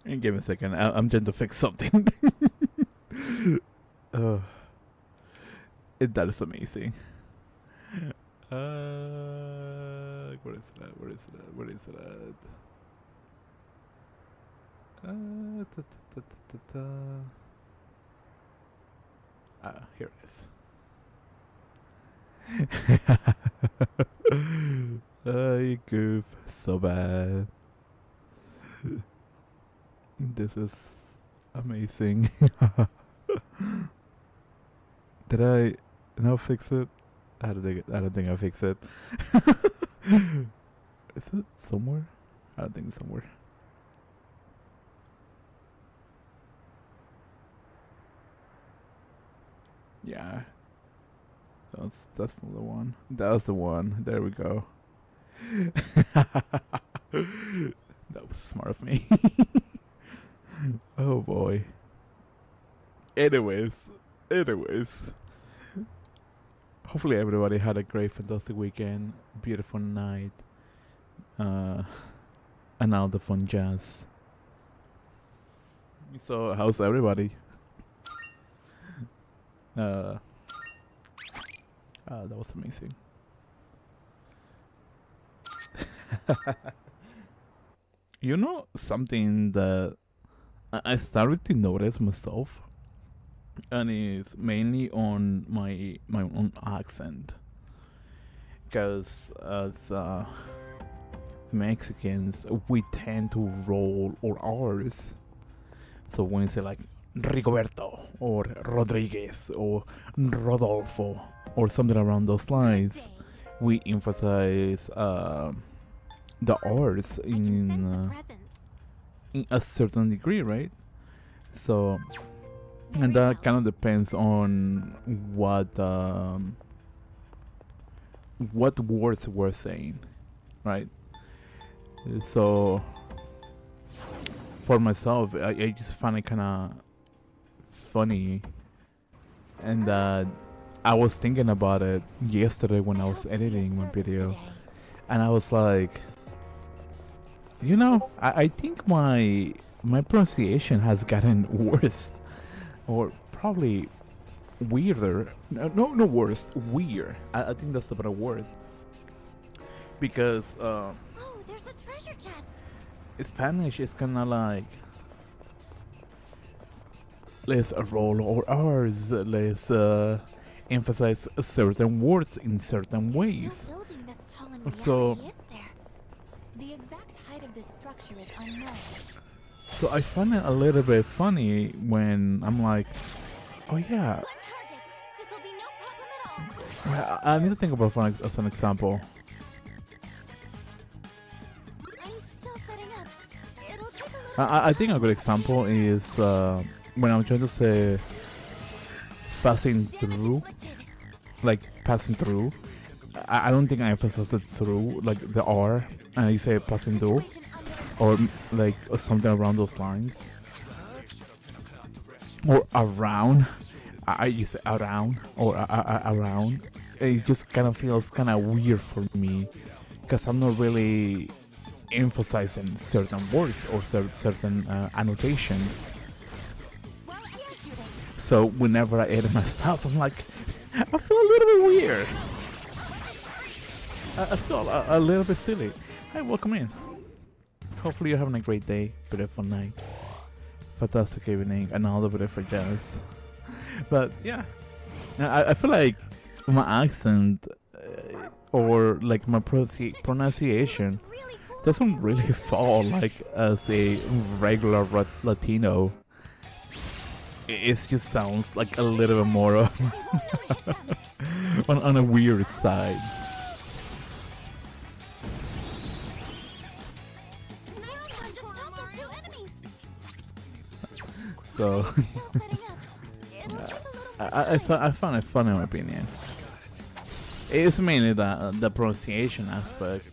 Give me a second. I'm trying to fix something. uh, that is amazing. Where is that? Where is that? Where is that? Ta, ta, ta, ta, ta. Here it is. You goof. So bad. This is amazing. Did I now fix it? I don't think I fixed it. Is it somewhere? I don't think it's somewhere. Yeah. That's not the one. That was the one. There we go. That was smart of me. Oh boy. Anyways. Hopefully everybody had a great, fantastic weekend, beautiful night, and all the fun jazz. So, how's everybody? That was amazing. You know something that I started to notice myself, and it's mainly on my own accent, because as Mexicans we tend to roll our R's. So when you say like Rigoberto or Rodriguez or Rodolfo or something around those lines, we emphasize the R's in a certain degree, right? So, and that kind of depends on what words we're saying, right? So, for myself, I just find it kind of funny, and I was thinking about it yesterday when I was editing my video, and I was like, you know, I think my pronunciation has gotten worse, or probably weirder. No, worse, weird. I think that's the better word, because Oh, there's a treasure chest. Spanish is kind of like, let's roll our R's, let's emphasize certain words in certain ways. No building this tall in reality, So, is there? The exact height of this structure is unknown. so I find it a little bit funny when I'm like, oh yeah, One target. This will be no problem at all. I need to think about fun as an example. I'm still setting up. It'll take a little. I think a good example is when I'm trying to say passing through, like passing through. I don't think I emphasize the through, like the R, and you say passing through, or like something around those lines, or around. I use it around or around. It just kind of feels kind of weird for me, because I'm not really emphasizing certain words or certain annotations. So whenever I edit my stuff, I'm like, I feel a little bit weird. I feel a little bit silly. Hi, welcome in. Hopefully you're having a great day, beautiful night, fantastic evening, and all the beautiful jazz. But yeah, I feel like my accent or like my pronunciation doesn't really fall like as a regular Latino. It just sounds like a little bit more on a weird side. So I found it fun in my opinion. It's mainly the pronunciation aspect.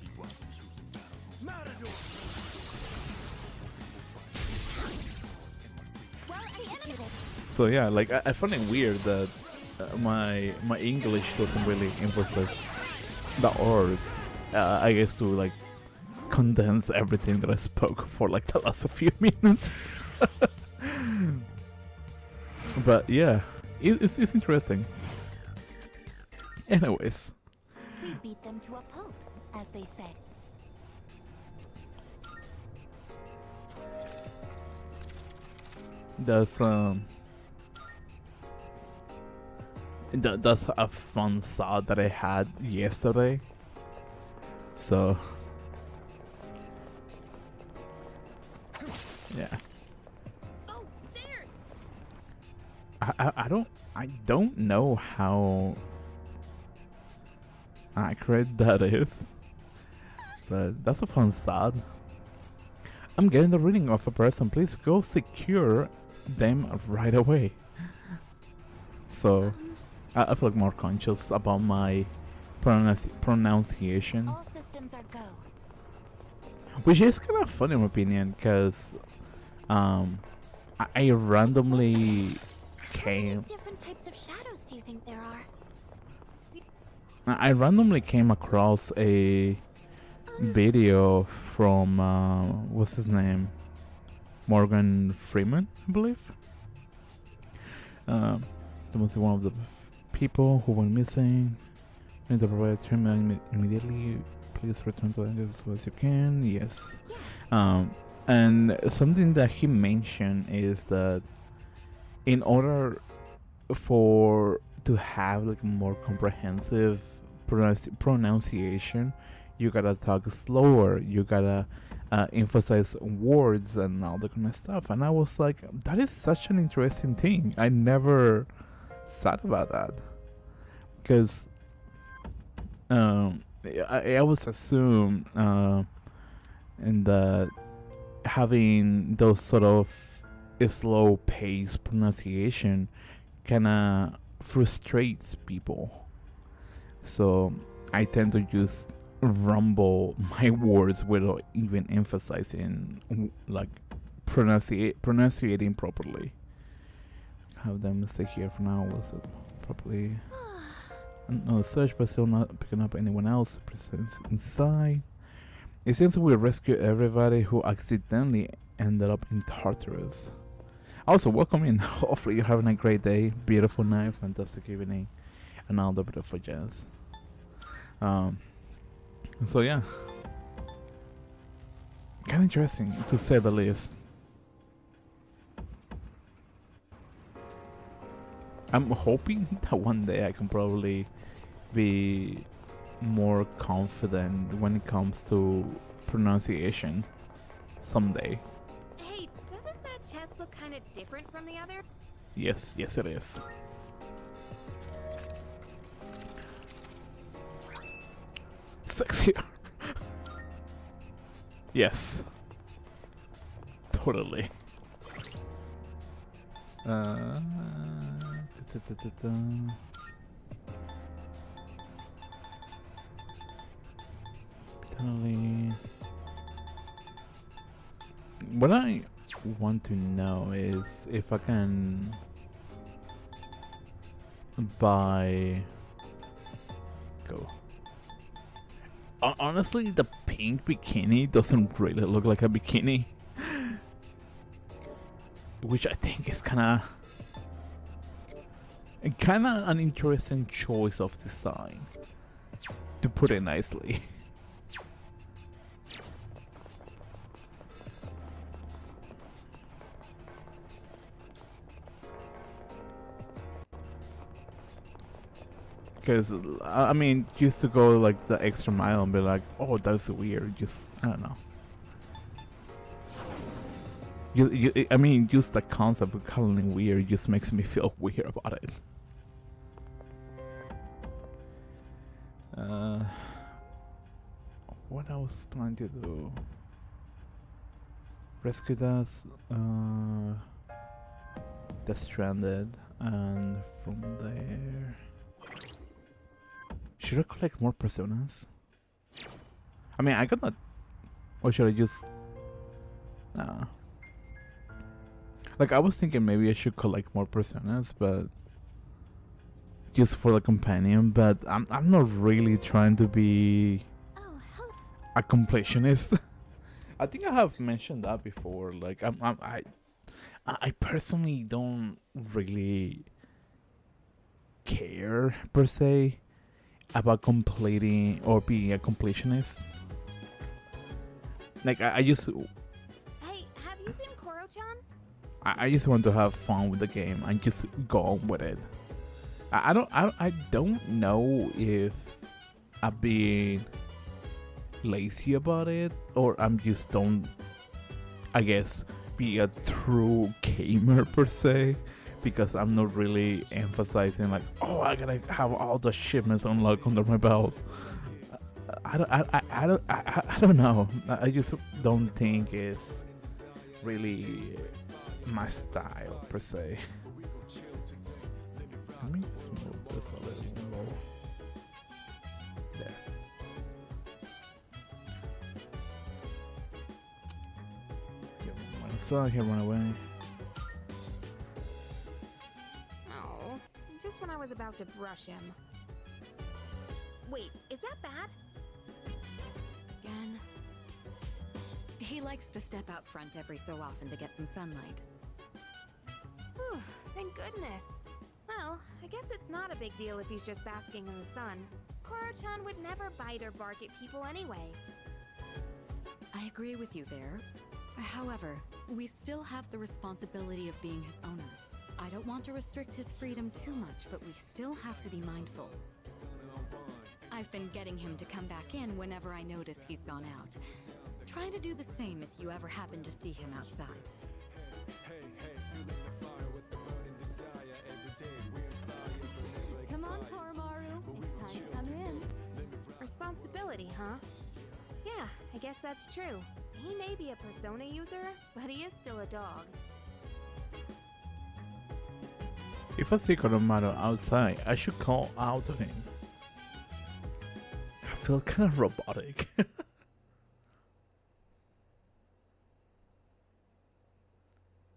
So yeah, like I find it weird that my English doesn't really emphasize the R's. I guess to like condense everything that I spoke for like the last few minutes. But yeah, it's interesting. Anyways, We beat them to a pulp, as they said. that's that's a fun thought that I had yesterday. So yeah, Oh, stairs! I don't know how accurate that is, but that's a fun thought. I'm getting the reading of a person. Please go secure them right away. So I feel like more conscious about my pronunciation, All systems are go. which is kind of fun in my opinion, because I randomly How many came different types of shadows do you think there are? I randomly came across a video from what's his name, Morgan Freeman, I believe. That was one of the people who went missing. Need to provide treatment immediately. Please return to Angus as soon as you can. Yes. And something that he mentioned is that in order for to have like more comprehensive pronunciation, you gotta talk slower. You gotta emphasize words and all that kind of stuff. And I was like, that is such an interesting thing. I never thought about that, because I always assume in that having those sort of slow pace pronunciation kinda frustrates people. So I tend to just rumble my words without even emphasizing like pronunciating properly. Have them stay here for now. Was it properly? No search, but still not picking up anyone else present inside. It seems we rescued everybody who accidentally ended up in Tartarus. Also, welcome in. Hopefully you're having a great day, beautiful night, fantastic evening, and all the beautiful jazz. So yeah, kind of interesting to say the least. I'm hoping that one day I can probably be more confident when it comes to pronunciation someday. Hey, doesn't that chest look kind of different from the other? Yes, yes it is. Sexier. Yes. Totally. Totally. What I want to know is if I can buy. Go. Honestly, the pink bikini doesn't really look like a bikini, which I think is kind of an interesting choice of design, to put it nicely. Because I mean, used to go like the extra mile and be like, oh, that's weird. Just I don't know. I mean, just the concept of calling it weird just makes me feel weird about it. What I was planning to do? Rescue the stranded, and from there, should I collect more personas? I mean, I got that. Or should I just? Nah. Like I was thinking maybe I should collect more personas, but just for the companion. But I'm not really trying to be Oh, hello. a completionist. I think I have mentioned that before. Like I personally don't really care per se about completing or being a completionist. Like I just Hey, have you seen Koro-chan? I just want to have fun with the game and just go on with it. I don't know if I'm being lazy about it or I'm just don't, I guess, be a true gamer per se, because I'm not really emphasizing like, oh, I gotta have all the achievements unlocked under my belt. I don't know. I just don't think it's really my style per se. Let me move this a little more. There. When I saw him run away. Oh, just when I was about to brush him. Wait, is that bad? Again. He likes to step out front every so often to get some sunlight. Whew, thank goodness. Well, I guess it's not a big deal if he's just basking in the sun. Koro-chan would never bite or bark at people anyway. I agree with you there. However, we still have the responsibility of being his owners. I don't want to restrict his freedom too much, but we still have to be mindful. I've been getting him to come back in whenever I notice he's gone out. Try to do the same if you ever happen to see him outside. Come on, Koromaru. It's time to come in. Responsibility, huh? Yeah, I guess that's true. He may be a Persona user, but he is still a dog. If I see Koromaru outside, I should call out to him. I feel kind of robotic.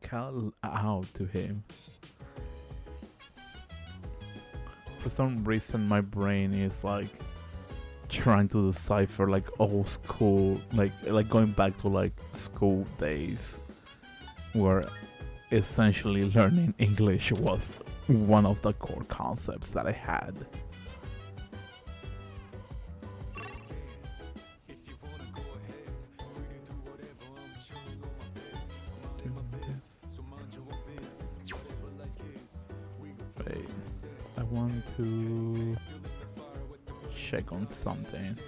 Call out to him. For some reason, my brain is like trying to decipher like old school, like going back to like school days, where essentially learning English was one of the core concepts that I had. Wait, I want to check on something.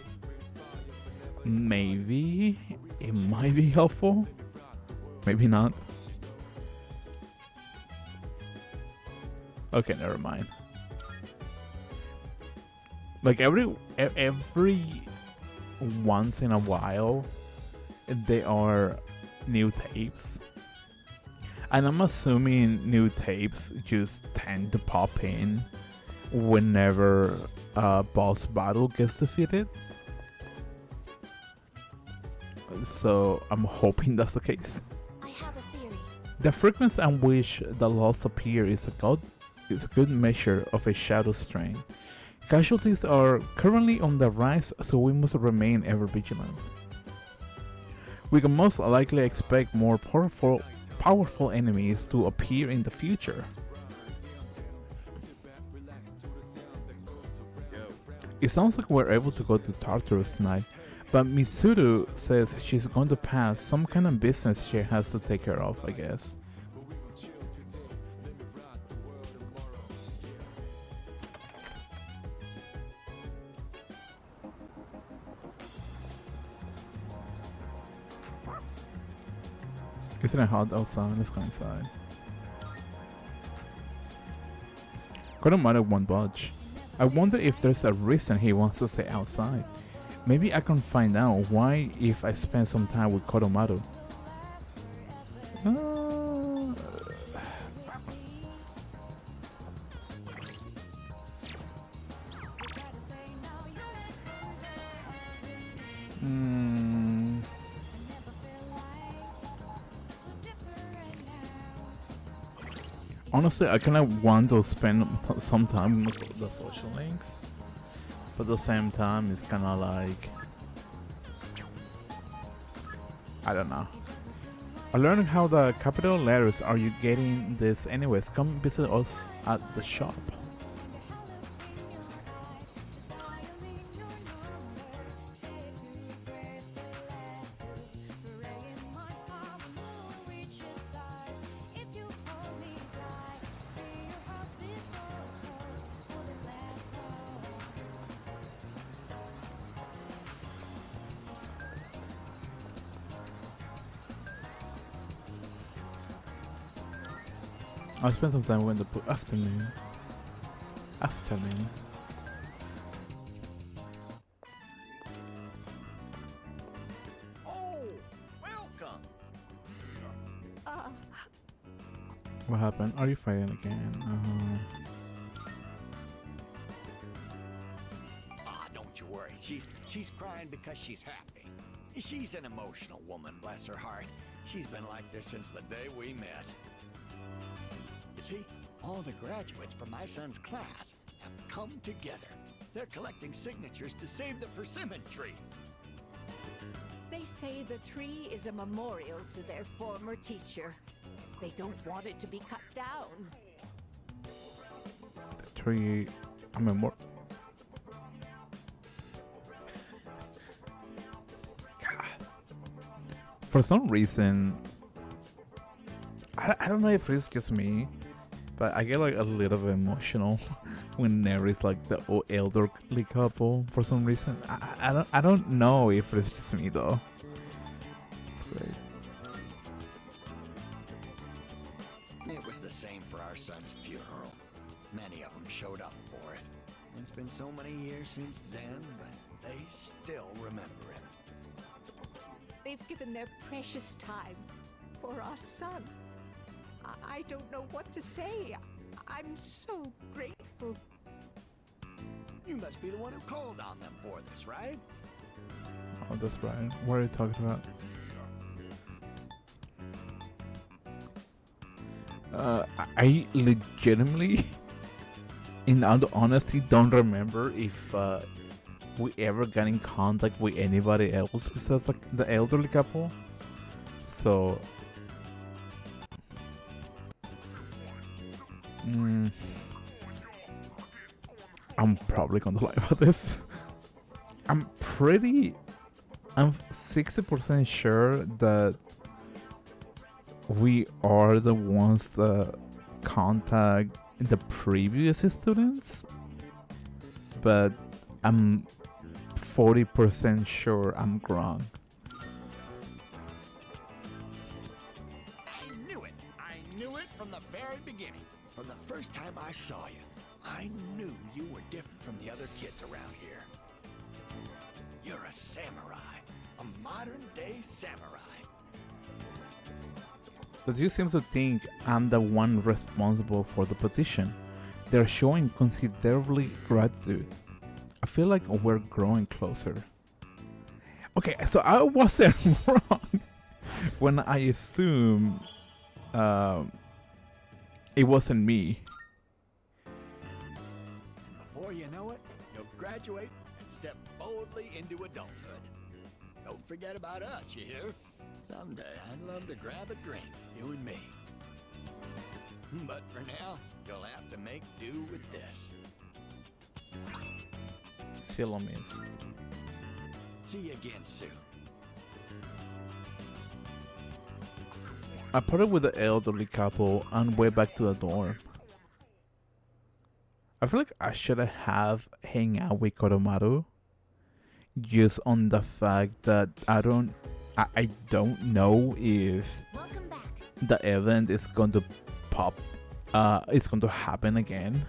Maybe it might be helpful, maybe not. Okay, never mind. Like every once in a while, there are new tapes, and I'm assuming new tapes just tend to pop in whenever a boss battle gets defeated. So I'm hoping that's the case. I have a theory. The frequency at which the lost appear is a good measure of a shadow strain. Casualties are currently on the rise, so we must remain ever vigilant. We can most likely expect more powerful enemies to appear in the future. It sounds like we're able to go to Tartarus tonight, but Mitsuru says she's going to pass some kind of business she has to take care of, I guess. Isn't it hot outside? Let's go inside. Koromaru won't budge. I wonder if there's a reason he wants to stay outside. Maybe I can find out why if I spend some time with Koromaru. Honestly, I kind of want to spend some time with the social links, but at the same time, it's kind of like I don't know. I learned how the capital letters. Are you getting this anyways? Come visit us at the shop. I spent some time in the afternoon. Afternoon. Oh, welcome. What happened? Are you fighting again? Ah, don't you worry. She's crying because she's happy. She's an emotional woman, bless her heart. She's been like this since the day we met. You see, all the graduates from my son's class have come together. They're collecting signatures to save the persimmon tree. They say the tree is a memorial to their former teacher. They don't want it to be cut down. The tree. I mean, more. For some reason, I don't know if it's just me, but I get like a little bit emotional when Nerys like the elderly couple for some reason. I don't know if it's just me though. It's great. It was the same for our son's funeral. Many of them showed up for it. It's been so many years since then, but they still remember him. They've given their precious time for our son. I don't know what to say. I'm so grateful. You must be the one who called on them for this, right? Oh, that's right. What are you talking about? I legitimately, in all honesty, don't remember if we ever got in contact with anybody else besides like the elderly couple. So I'm probably gonna lie about this. I'm 60% sure that we are the ones that contact the previous students, but I'm 40% sure I'm wrong. I knew it from the very beginning. From the first time I saw you, I knew you were different from the other kids around here. You're a samurai, a modern-day samurai. But you seem to think I'm the one responsible for the petition. They're showing considerably gratitude. I feel like we're growing closer. Okay, so I wasn't wrong when I assumed it wasn't me. And before you know it, you'll graduate and step boldly into adulthood. Don't forget about us, you hear? Someday I'd love to grab a drink, you and me. But for now, you'll have to make do with this. Still missed. See you again soon. I parted with the elderly couple and went back to the dorm. I feel like I should have hang out with Koromaru, just on the fact that I don't know if Welcome back. the event is going to pop, it's going to happen again.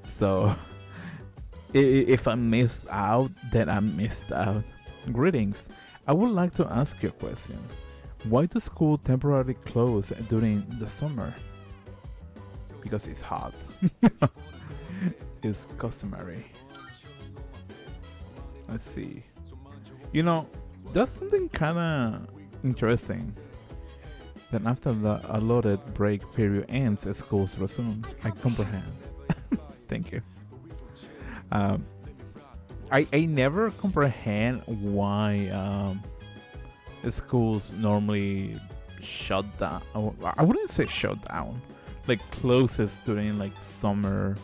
So if I missed out, then I missed out. Greetings. I would like to ask you a question. Why does school temporarily close during the summer? Because it's hot. It's customary. Let's see. You know, that's something kind of interesting. Then after the allotted break period ends, school resumes. I comprehend. Thank you. I never comprehend why schools normally shut down. I wouldn't say shut down, like closes during like summer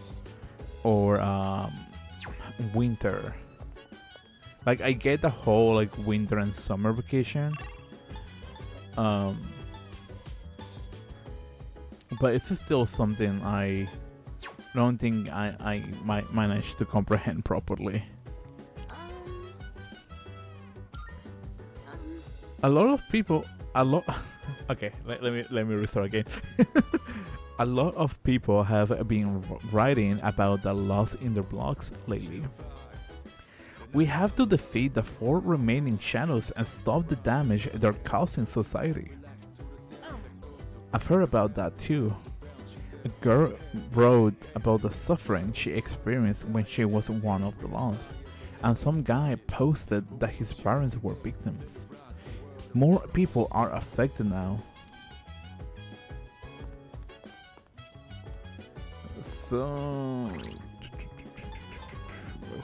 or winter. Like I get the whole like winter and summer vacation, but it's still something I don't think I might manage to comprehend properly. A lot of people, okay, let me restart again. A lot of people have been writing about the loss in their blogs lately. We have to defeat the 4 remaining shadows and stop the damage they're causing society. I've heard about that too. A girl wrote about the suffering she experienced when she was one of the lost, and some guy posted that his parents were victims. More people are affected now. So,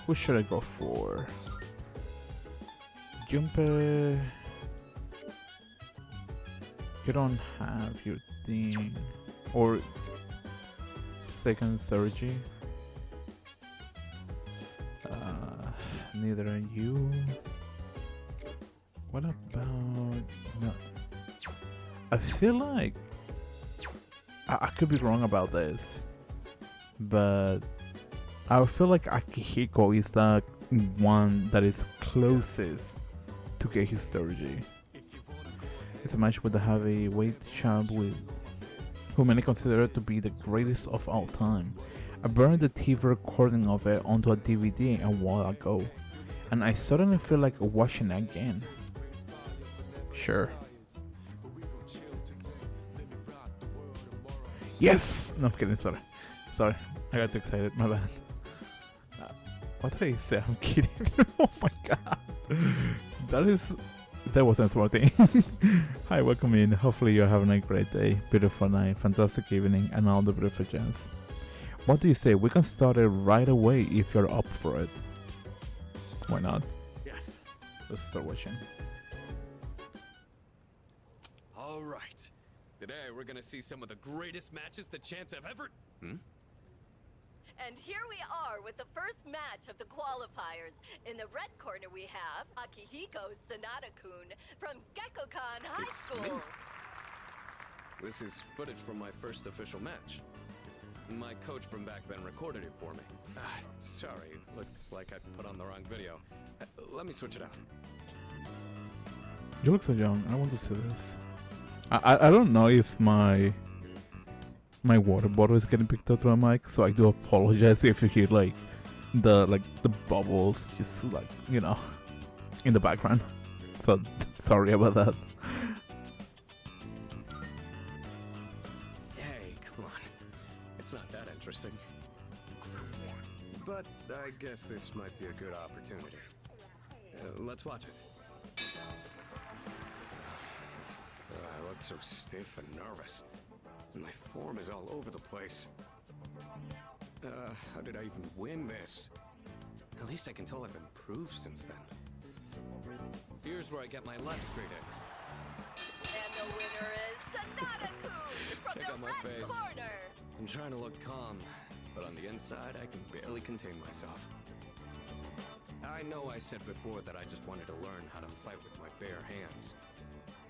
who should I go for? Junpei. You don't have your thing. Or second Sergi. Neither are you. What about... No. I feel like... I could be wrong about this. But... I feel like Akihiko is the one that is closest to get his Doji. It's a match with the heavyweight champ with who many consider to be the greatest of all time. I burned the TV recording of it onto a DVD a while ago, and I suddenly feel like watching it again. Sure. Yes! No, I'm kidding, sorry. I got too excited, my bad. What did I say? I'm kidding. Oh my god. That wasn't a smart thing. Hi, welcome in. Hopefully you're having a great day, beautiful night, fantastic evening, and all the beautiful gems. What do you say? We can start it right away if you're up for it. Why not? Yes. Let's start watching. All right. Today we're gonna see some of the greatest matches the champs have ever... And here we are with the first match of the qualifiers. In the red corner we have Akihiko Sanada-kun from Gekkokan High It's School. me. This is footage from my first official match. My coach from back then recorded it for me. Sorry, looks like I put on the wrong video. Let me switch it out. You look so young. I want to see this. I don't know if my water bottle is getting picked up through my mic, so I do apologize if you hear like the bubbles just like, you know, in the background. So sorry about that. Hey, come on. It's not that interesting. But I guess this might be a good opportunity. Let's watch it. I look so stiff and nervous. My form is all over the place. How did I even win this? At least I can tell I've improved since then. Here's where I get my left straight in. And the winner is Sanada-kun from Check out the my red face. corner. I'm trying to look calm, but on the inside, I can barely contain myself. I know I said before that I just wanted to learn how to fight with my bare hands.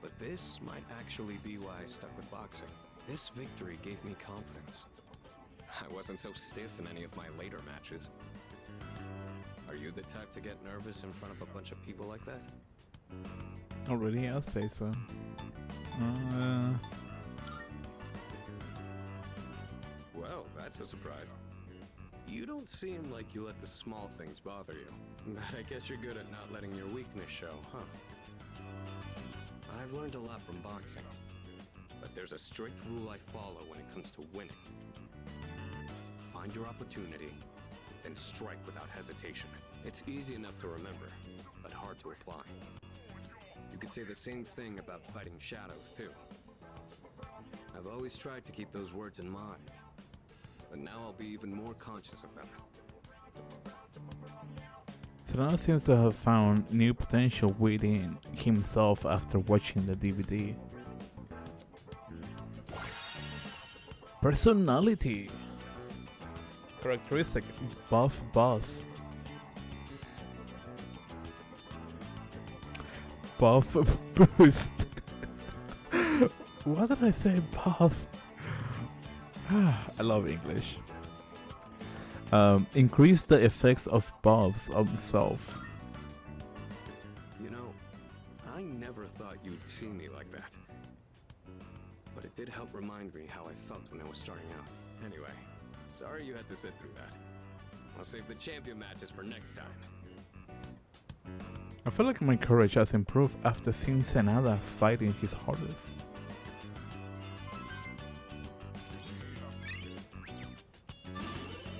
But this might actually be why I stuck with boxing. This victory gave me confidence. I wasn't so stiff in any of my later matches. Are you the type to get nervous in front of a bunch of people like that? Already, I'll say so. Well, that's a surprise. You don't seem like you let the small things bother you. But I guess you're good at not letting your weakness show, huh? I've learned a lot from boxing. But there's a strict rule I follow when it comes to winning. Find your opportunity, then strike without hesitation. It's easy enough to remember, but hard to apply. You could say the same thing about fighting shadows, too. I've always tried to keep those words in mind, but now I'll be even more conscious of them. Sanada seems to have found new potential within himself after watching the DVD. Personality. Characteristic: buff boss. Buff boost. What did I say? Boss. I love English. Increase the effects of buffs on self. You know, I never thought you'd see me like that. But it did help remind me how I felt when I was starting out. Anyway, sorry you had to sit through that. I'll save the champion matches for next time. I feel like my courage has improved after seeing Sanada fighting his hardest.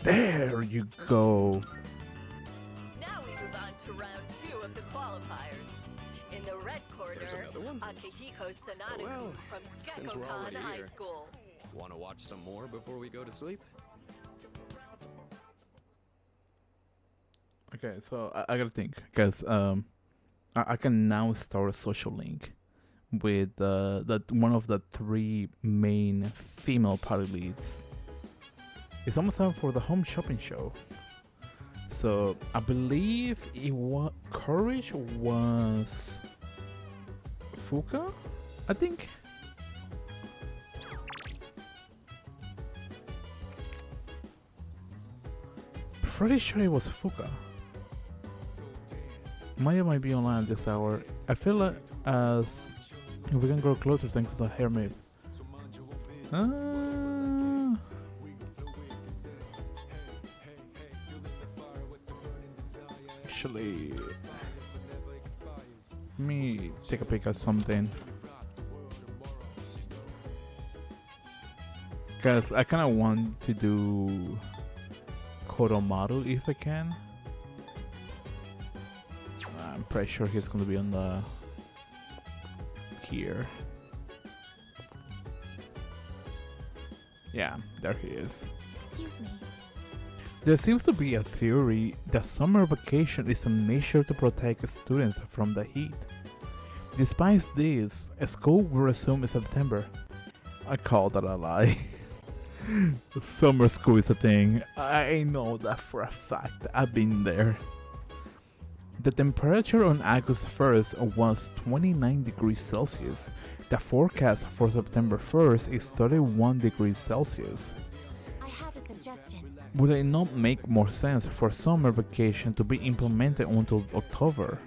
There you go. Now we move on to round 2 of the qualifiers. In the red corner, There's another one? Akihiko Sanada Well, from since we're Gekkokan already High here. School. Want to watch some more before we go to sleep? Okay, so I gotta think, because I can now start a social link with that one of the 3 main female party leads. It's almost time for the home shopping show. So I believe Courage was Fuka, I think. Pretty sure it was Fuka. Maya might be online at this hour. I feel like as we can grow closer thanks to the hermit. Actually, let me take a peek at something. Because I kind of want to do Koromaru if I can. I'm pretty sure he's gonna be on the here. Yeah, there he is. Excuse me. There seems to be a theory that summer vacation is a measure to protect students from the heat. Despite this, school will resume in September. I call that a lie. Summer school is a thing. I know that for a fact. I've been there. The temperature on August 1st was 29 degrees Celsius. The forecast for September 1st is 31 degrees Celsius. I have a suggestion. Would it not make more sense for summer vacation to be implemented until October?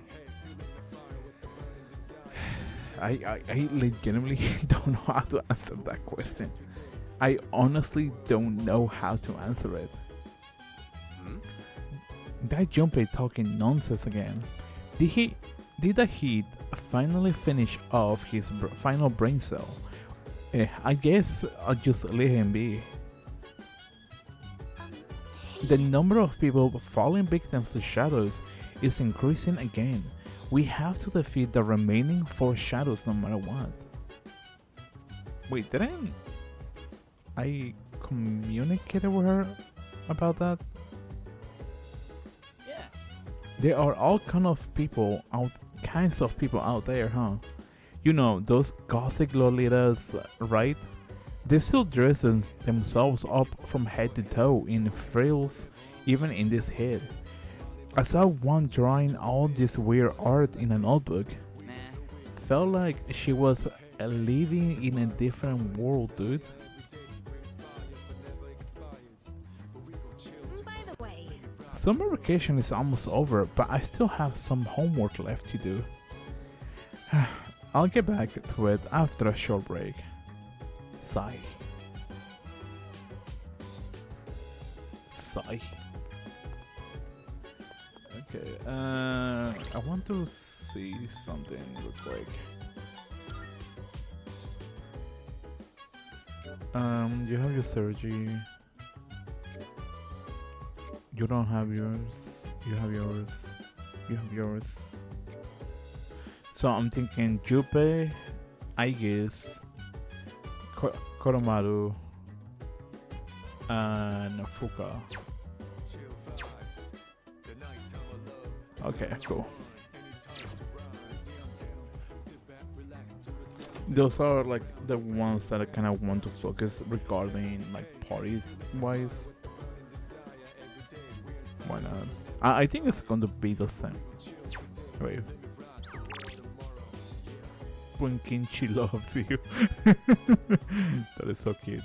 I legitimately don't know how to answer that question. I honestly don't know how to answer it. That Junpei talking nonsense again. Did the Heat finally finish off his final brain cell? I guess I'll just let him be. The number of people falling victims to shadows is increasing again. We have to defeat the remaining 4 shadows no matter what. Wait, didn't I communicated with her about that? Yeah. There are all kinds of people out there, huh? You know, those gothic lolitas, right? They still dress themselves up from head to toe in frills, even in this head. I saw one drawing all this weird art in a notebook. Nah. Felt like she was living in a different world, dude. By the way, Summer vacation is almost over, but I still have some homework left to do. I'll get back to it after a short break. Sigh. Sigh. Okay, I want to see something real quick. You have your surgery. You don't have yours. You have yours. You have yours. So I'm thinking Junpei, I guess, Koromaru, and Fuka. Okay, cool. Those are like the ones that I kind of want to focus regarding like parties wise. Why not? I think it's going to be the same. Wait. Winking, she loves you. That is so cute.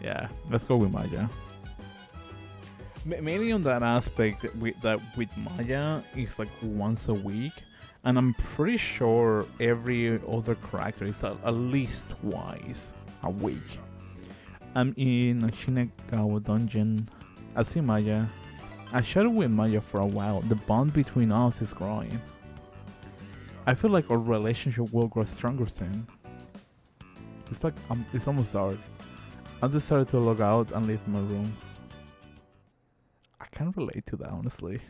Yeah, let's go with Maya. Mainly on that aspect with Maya is like once a week, and I'm pretty sure every other character is at least twice a week. I'm in a Shinagawa dungeon. I see Maya. I shadowed with Maya for a while. The bond between us is growing. I feel like our relationship will grow stronger soon. It's like it's almost dark. I decided to log out and leave my room. I can't relate to that, honestly.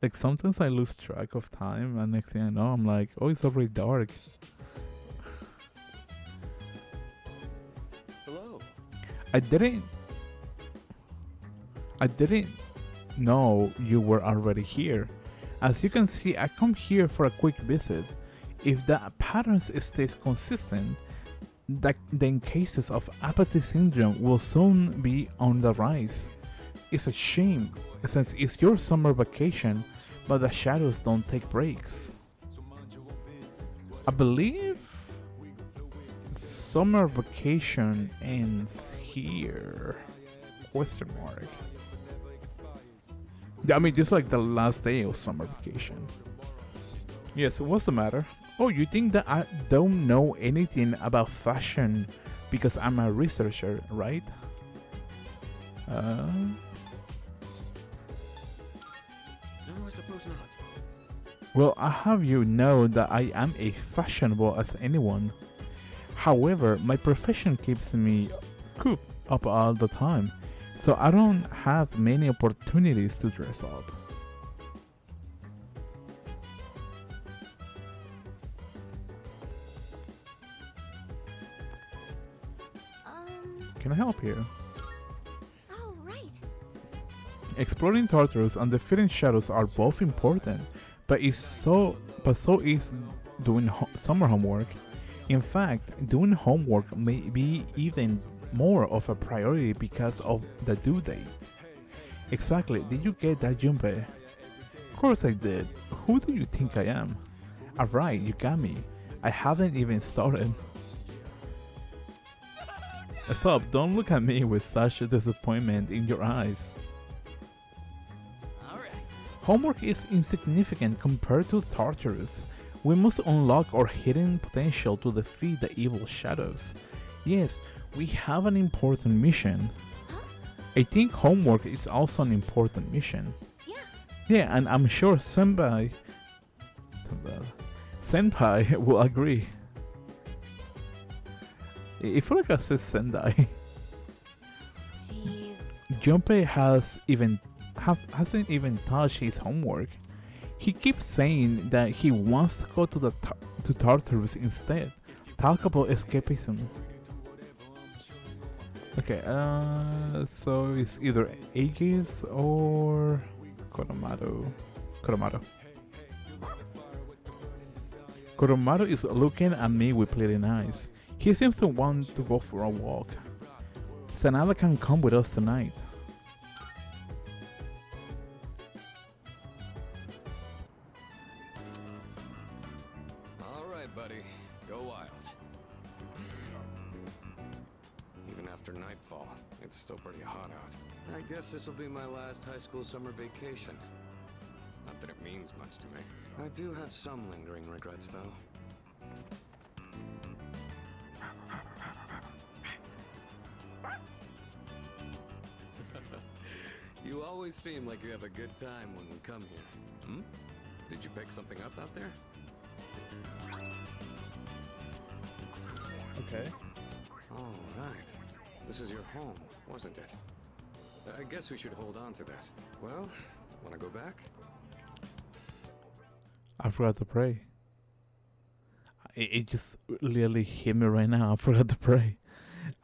Like sometimes I lose track of time, and next thing I know, I'm like, oh, it's already dark. Hello. I didn't know you were already here. As you can see, I come here for a quick visit. If the pattern stays consistent, then cases of apathy syndrome will soon be on the rise. It's a shame, since it's your summer vacation, but the shadows don't take breaks. I believe summer vacation ends here. Question mark. Yeah, I mean, this is like the last day of summer vacation. Yes, what's the matter? Oh, you think that I don't know anything about fashion because I'm a researcher, right? No, I suppose not. Well, I have you know that I am as fashionable as anyone. However, my profession keeps me cooped up all the time, so I don't have many opportunities to dress up. Can I help you? Oh, right. Exploring Tartarus and defeating shadows are both important, but so is doing summer homework. In fact, doing homework may be even more of a priority because of the due date. Exactly, did you get that, Junpei? Of course I did. Who do you think I am? Alright, you got me. I haven't even started. Stop, don't look at me with such a disappointment in your eyes. Homework is insignificant compared to Tartarus. We must unlock our hidden potential to defeat the evil shadows. Yes, we have an important mission. I think homework is also an important mission. Yeah, and I'm sure Senpai will agree. I feel like I said Sendai. Jeez. Junpei hasn't even touched his homework. He keeps saying that he wants to go to Tartarus instead. Talk about escapism. Okay, so it's either Aegis or Koromaru. Koromaru is looking at me with pleading eyes. He seems to want to go for a walk. Sanada can come with us tonight. Alright, buddy. Go wild. Even after nightfall, it's still pretty hot out. I guess this will be my last high school summer vacation. Not that it means much to me. I do have some lingering regrets, though. You always seem like you have a good time when we come here. Hmm? Did you pick something up out there? Okay. All right. This is your home, wasn't it? I guess we should hold on to this. Well, wanna go back? I forgot to pray. It just literally hit me right now. I forgot to pray.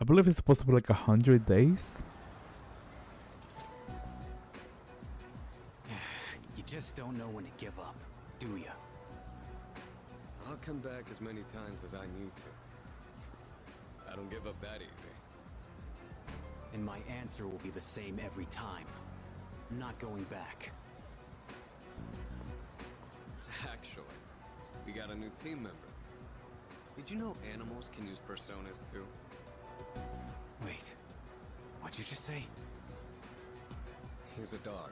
I believe it's supposed to be like 100 days. just don't know when to give up, do ya? I'll come back as many times as I need to. I don't give up that easy. And my answer will be the same every time. I'm not going back. Actually, we got a new team member. Did you know animals can use personas too? Wait, what'd you just say? He's a dog.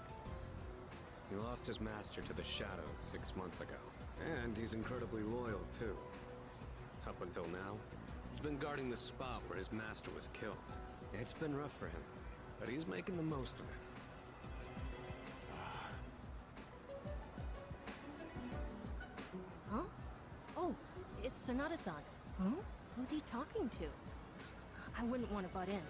He lost his master to the shadows 6 months ago. And he's incredibly loyal too. Up until now, he's been guarding the spot where his master was killed. It's been rough for him, but he's making the most of it. Huh? Oh, it's Sonata-san. Huh? Who's he talking to? I wouldn't want to butt in.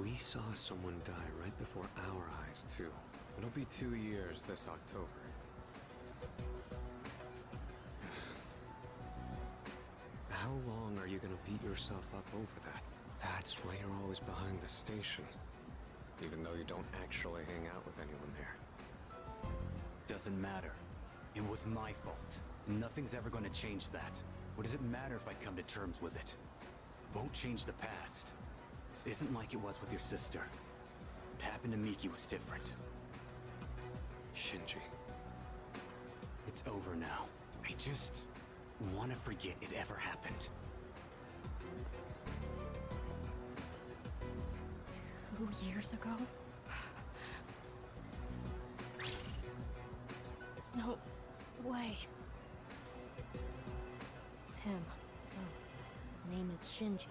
We saw someone die right before our eyes, too. It'll be 2 years this October. How long are you gonna beat yourself up over that? That's why you're always behind the station. Even though you don't actually hang out with anyone there. Doesn't matter. It was my fault. Nothing's ever going to change that. What does it matter if I come to terms with it? Won't change the past. This isn't like it was with your sister. What happened to Miki was different. Shinji. It's over now. I just want to forget it ever happened. 2 years ago? No way. It's him. So, his name is Shinji.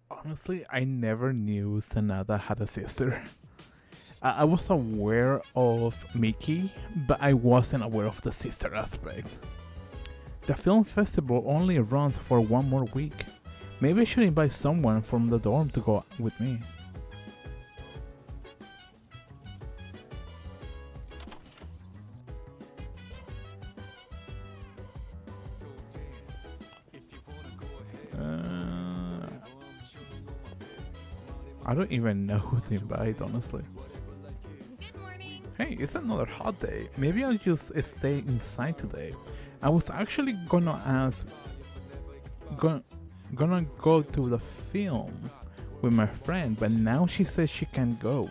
Honestly, I never knew Sanada had a sister. I was aware of Miki, but I wasn't aware of the sister aspect. The film festival only runs for 1 more week. Maybe I should invite someone from the dorm to go with me. I don't even know who to invite, honestly. Good morning. Hey, it's another hot day. Maybe I'll just stay inside today. I was actually gonna ask, gonna go to the film with my friend, but now she says she can't go.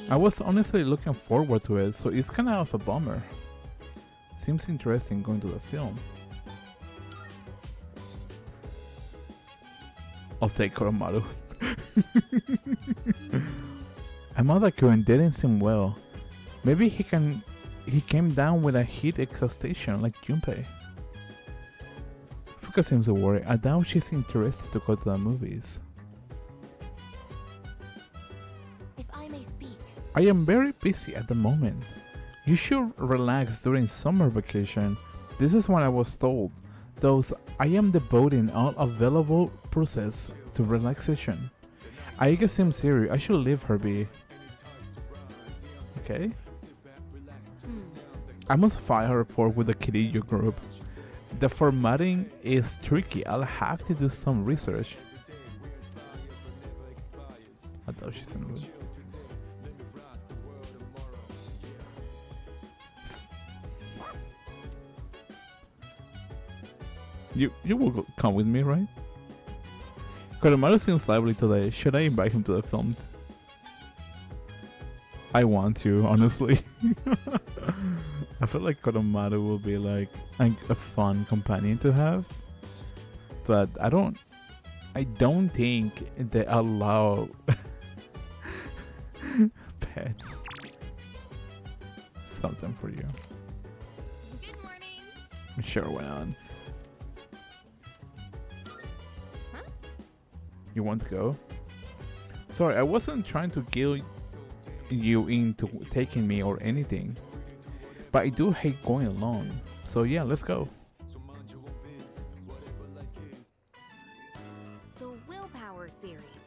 I was honestly looking forward to it, so it's kind of a bummer. Seems interesting going to the film. I'll take Koromaru. Amada-kun didn't seem well. Maybe he came down with a heat exhaustion like Junpei. Fuka seems to worry. I doubt she's interested to go to the movies. If I may speak. I am very busy at the moment. You should relax during summer vacation. This is what I was told. Thus, I am devoting all available process to relaxation. Aiga seems serious. I should leave her be. Okay. I must file a report with the Kiriyo group. The formatting is tricky. I'll have to do some research. I thought she's in the mood. You will come with me, right? Koromaru seems lively today. Should I invite him to the film? I want to, honestly. I feel like Koromaru will be like a fun companion to have. But I don't think they allow pets. Something for you. Good morning. Sure, why not? Huh? You want to go? Sorry, I wasn't trying to guilt you into taking me or anything. But I do hate going alone. So yeah, let's go. The Willpower series.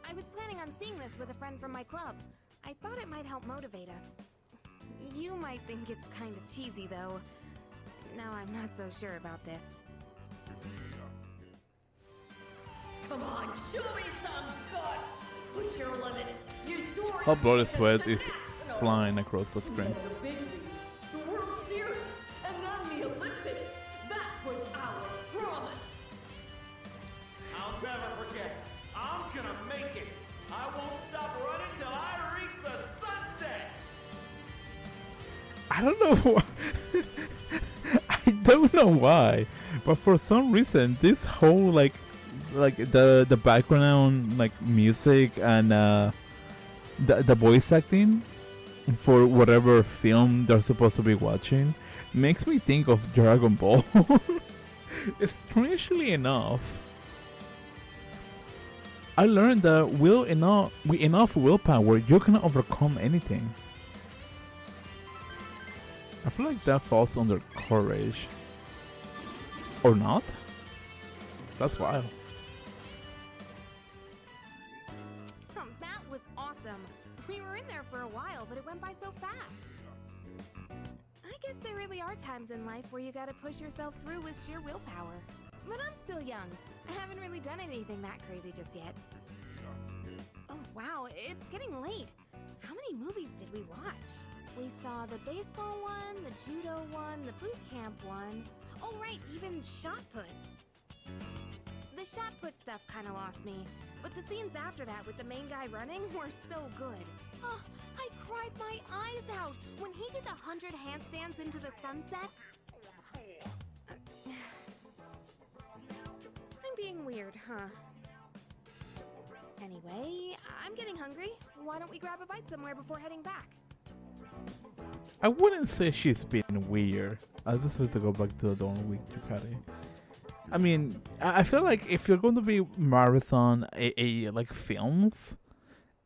I was planning on seeing this with a friend from my club. I thought it might help motivate us. You might think it's kind of cheesy, though. Now I'm not so sure about this. Come on, show me some guts. Push your limits. Your sword. Her bloody sweat is flying across the screen. The big leagues, the World Series, and then the Olympics. That was our promise. I'll never forget. I'm gonna make it. I won't stop running till I reach the sunset. I don't know why. I don't know why, but for some reason, this whole like the background like music and the voice acting for whatever film they're supposed to be watching makes me think of Dragon Ball. Strangely enough, I learned that with enough willpower, you can overcome anything. I feel like that falls under courage. Or not? That's wild. That was awesome. We were in there for a while, but it went by so fast. I guess there really are times in life where you gotta push yourself through with sheer willpower. But I'm still young. I haven't really done anything that crazy just yet. Oh wow, it's getting late. How many movies did we watch? We saw the baseball one, the judo one, the boot camp one. Oh right, even shot put. The shot put stuff kind of lost me, but the scenes after that with the main guy running were so good. Oh, I cried my eyes out when he did the 100 handstands into the sunset. I'm being weird, huh? Anyway, I'm getting hungry. Why don't we grab a bite somewhere before heading back? I wouldn't say she's being weird. I just have to go back to the dorm with Yukari. I mean, I feel like if you're going to be marathon like films,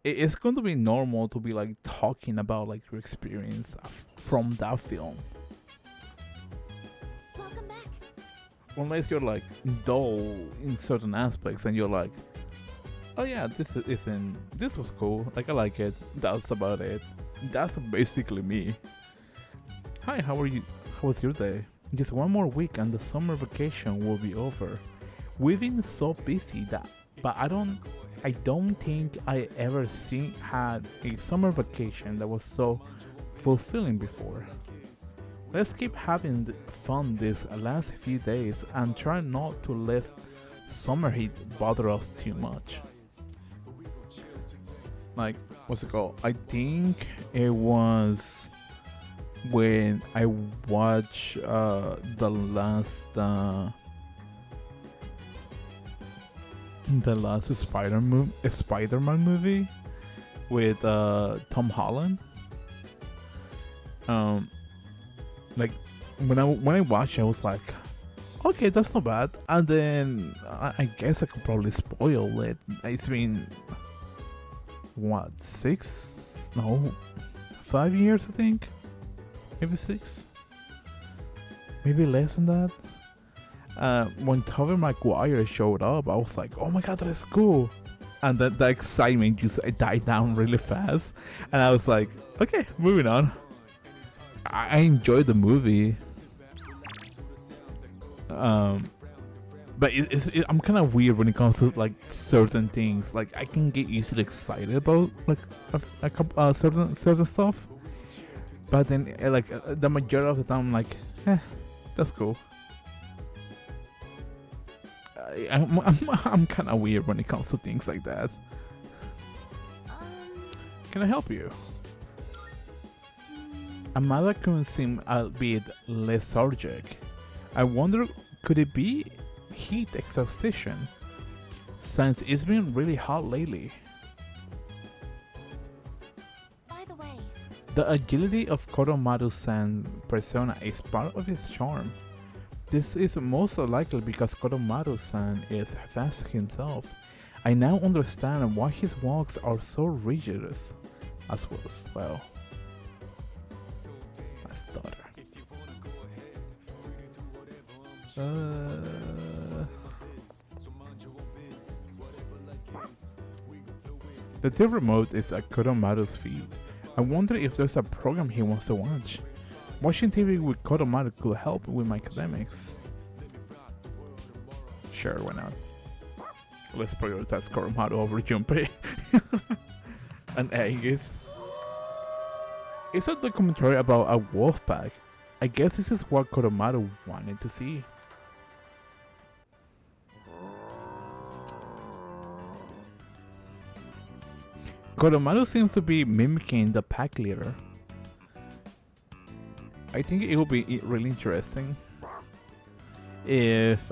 it's going to be normal to be like talking about like your experience from that film. Welcome back. Unless you're like dull in certain aspects and you're like, oh yeah, this was cool. Like I like it. That's about it. That's basically me. Hi, how are you? How was your day? Just one more week and the summer vacation will be over. We've been so busy but I don't think I ever had a summer vacation that was so fulfilling before. Let's keep having fun these last few days and try not to let summer heat bother us too much. Like, what's it called? I think it was when I watched the last Spider-Man movie with Tom Holland. Like when I watched it, I was like, okay, that's not bad. And then I guess I could probably spoil it. It's been what, 5 years, I think, maybe 6, maybe less than that. When Tobey Maguire showed up, I was like, oh my god, that is cool. And then the excitement just died down really fast, and I was like, okay, moving on. I enjoyed the movie, but I'm kind of weird when it comes to like certain things. Like I can get easily excited about like a couple certain stuff, but then the majority of the time I'm like, that's cool. I'm kind of weird when it comes to things like that. Can I help you? Amada-kun seemed a bit lethargic. I wonder, could it be heat exhaustion, since it's been really hot lately? By the way, the agility of Koromaru-san's persona is part of his charm. This is most likely because Koromaru-san is fast himself. I now understand why his walks are so rigid as well. My stutter. The TV remote is at Koromaru's feet. I wonder if there's a program he wants to watch. Watching TV with Koromaru could help with my academics. Sure, why not? Let's prioritize Koromaru over Junpei. And Aegis. It's a documentary about a wolf pack. I guess this is what Koromaru wanted to see. Koromaru seems to be mimicking the pack leader. I think it will be really interesting if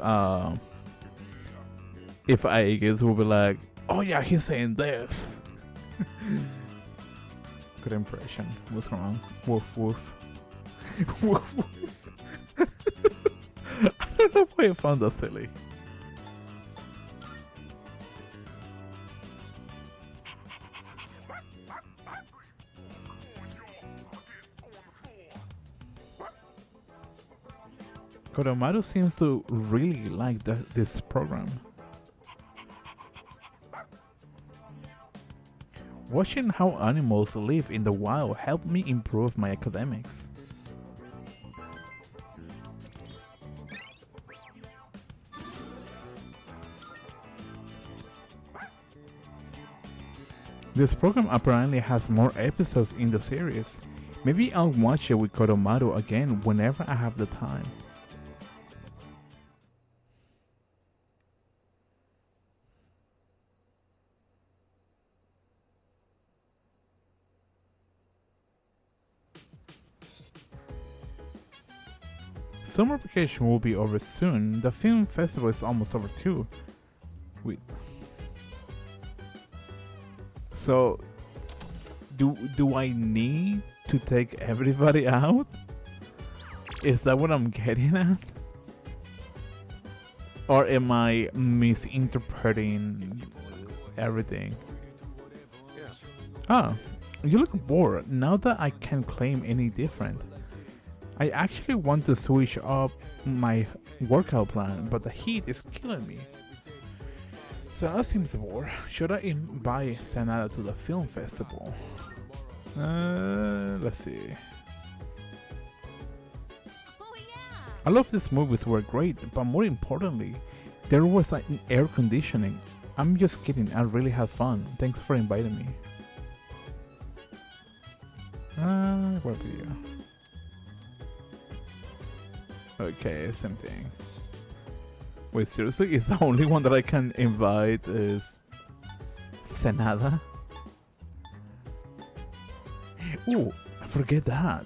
Aegis will be like, oh yeah, he's saying this. Good impression. What's wrong? Woof woof. Woof woof. I don't know why I found that silly. Koromaru seems to really like this program. Watching how animals live in the wild helped me improve my academics. This program apparently has more episodes in the series. Maybe I'll watch it with Koromaru again whenever I have the time. Summer vacation will be over soon. The film festival is almost over too. Wait. So, do I need to take everybody out? Is that what I'm getting at? Or am I misinterpreting everything? Yeah. Ah, you look bored. Now that I can't claim any different. I actually want to switch up my workout plan, but the heat is killing me. So that seems bored. Should I invite Sanada to the film festival? Let's see. Oh yeah! I love these movies were great, but more importantly, there was an air conditioning. I'm just kidding, I really had fun. Thanks for inviting me. Where were you? Okay, same thing. Wait, seriously? Is the only one that I can invite is Sanada? Ooh, forget that.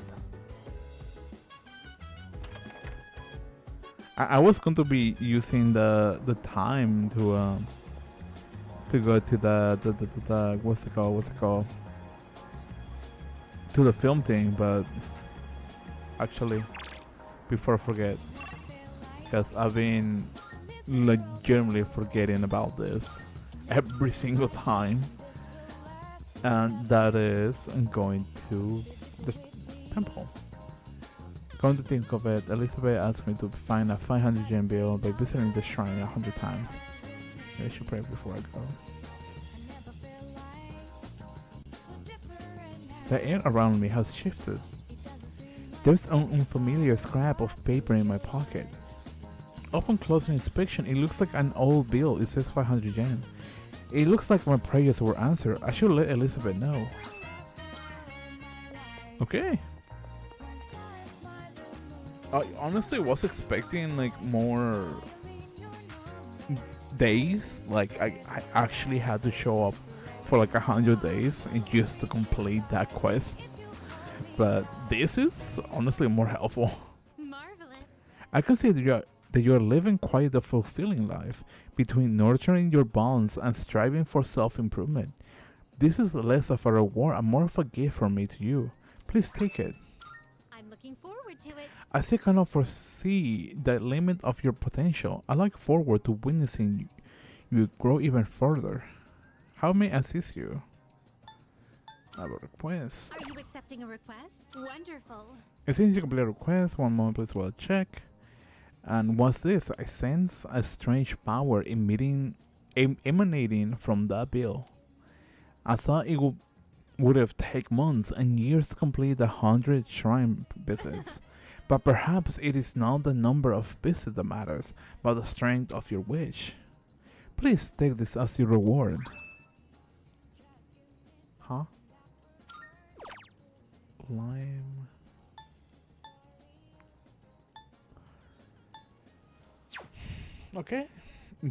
I was going to be using the time to go to the what's it called? To the film thing, but actually, before I forget, because I've been legitimately forgetting about this every single time, and that is going to the temple. Come to think of it, Elizabeth asked me to find a 500 yen bill by visiting the shrine 100 times. Maybe I should pray before I go. The air around me has shifted. There's an unfamiliar scrap of paper in my pocket. Upon closer inspection, it looks like an old bill. It says 500 yen. It looks like my prayers were answered. I should let Elizabeth know. Okay. I honestly was expecting like more days. Like I actually had to show up for like 100 days and just to complete that quest. But this is honestly more helpful. Marvelous. I can see that you're living quite a fulfilling life between nurturing your bonds and striving for self-improvement. This is less of a reward and more of a gift from me to you. Please take it. I'm looking forward to it. As you cannot foresee the limit of your potential, I look forward to witnessing you grow even further. How may I assist you? I have a request. Are you accepting a request? Wonderful. As soon as you complete a request, one moment please while I check. And what's this? I sense a strange power emanating from that bill. I thought it would have taken months and years to complete the 100 shrine visits. But perhaps it is not the number of visits that matters, but the strength of your wish. Please take this as your reward. Huh? Lime. Okay.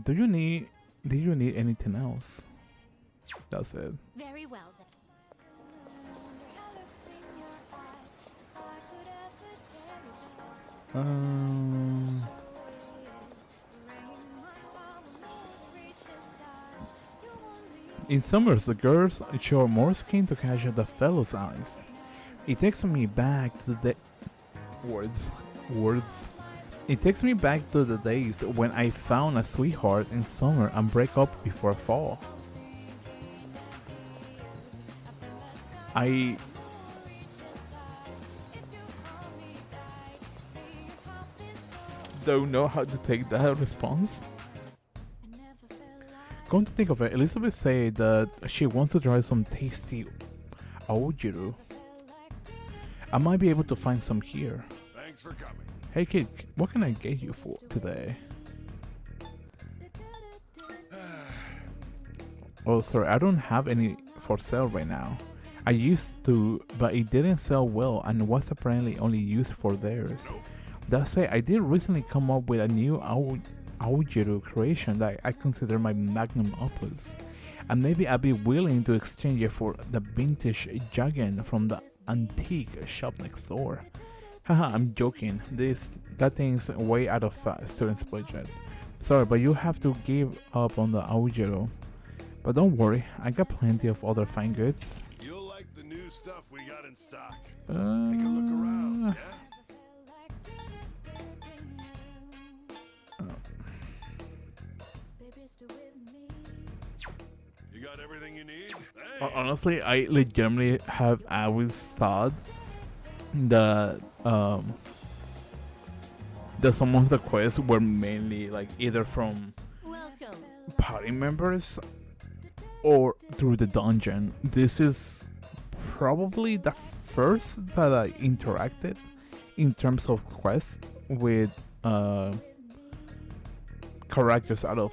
Do you need anything else? That's it. Very well then. In summers, the girls show more skin to catch the fellows' eyes. It takes me back to the words. It takes me back to the days when I found a sweetheart in summer and break up before fall. I don't know how to take that response. Come to think of it, Elizabeth said that she wants to try some tasty aojiru. I might be able to find some here. Thanks for coming. Hey kid, what can I get you for today? Oh, sorry, I don't have any for sale right now. I used to, but it didn't sell well and was apparently only used for theirs. That said, I did recently come up with a new aojiru creation that I consider my magnum opus, and maybe I'd be willing to exchange it for the vintage Jagen from the antique shop next door. Haha, I'm joking. That thing's way out of student's budget. Sorry, but you have to give up on the aojiru. But don't worry, I got plenty of other fine goods. You'll like the new stuff we got in stock. Take a look around, yeah? You got everything you need? Honestly, I legitimately have always thought that some of the quests were mainly like either from Welcome. party members or through the dungeon. This is probably the first that I interacted in terms of quests with characters out of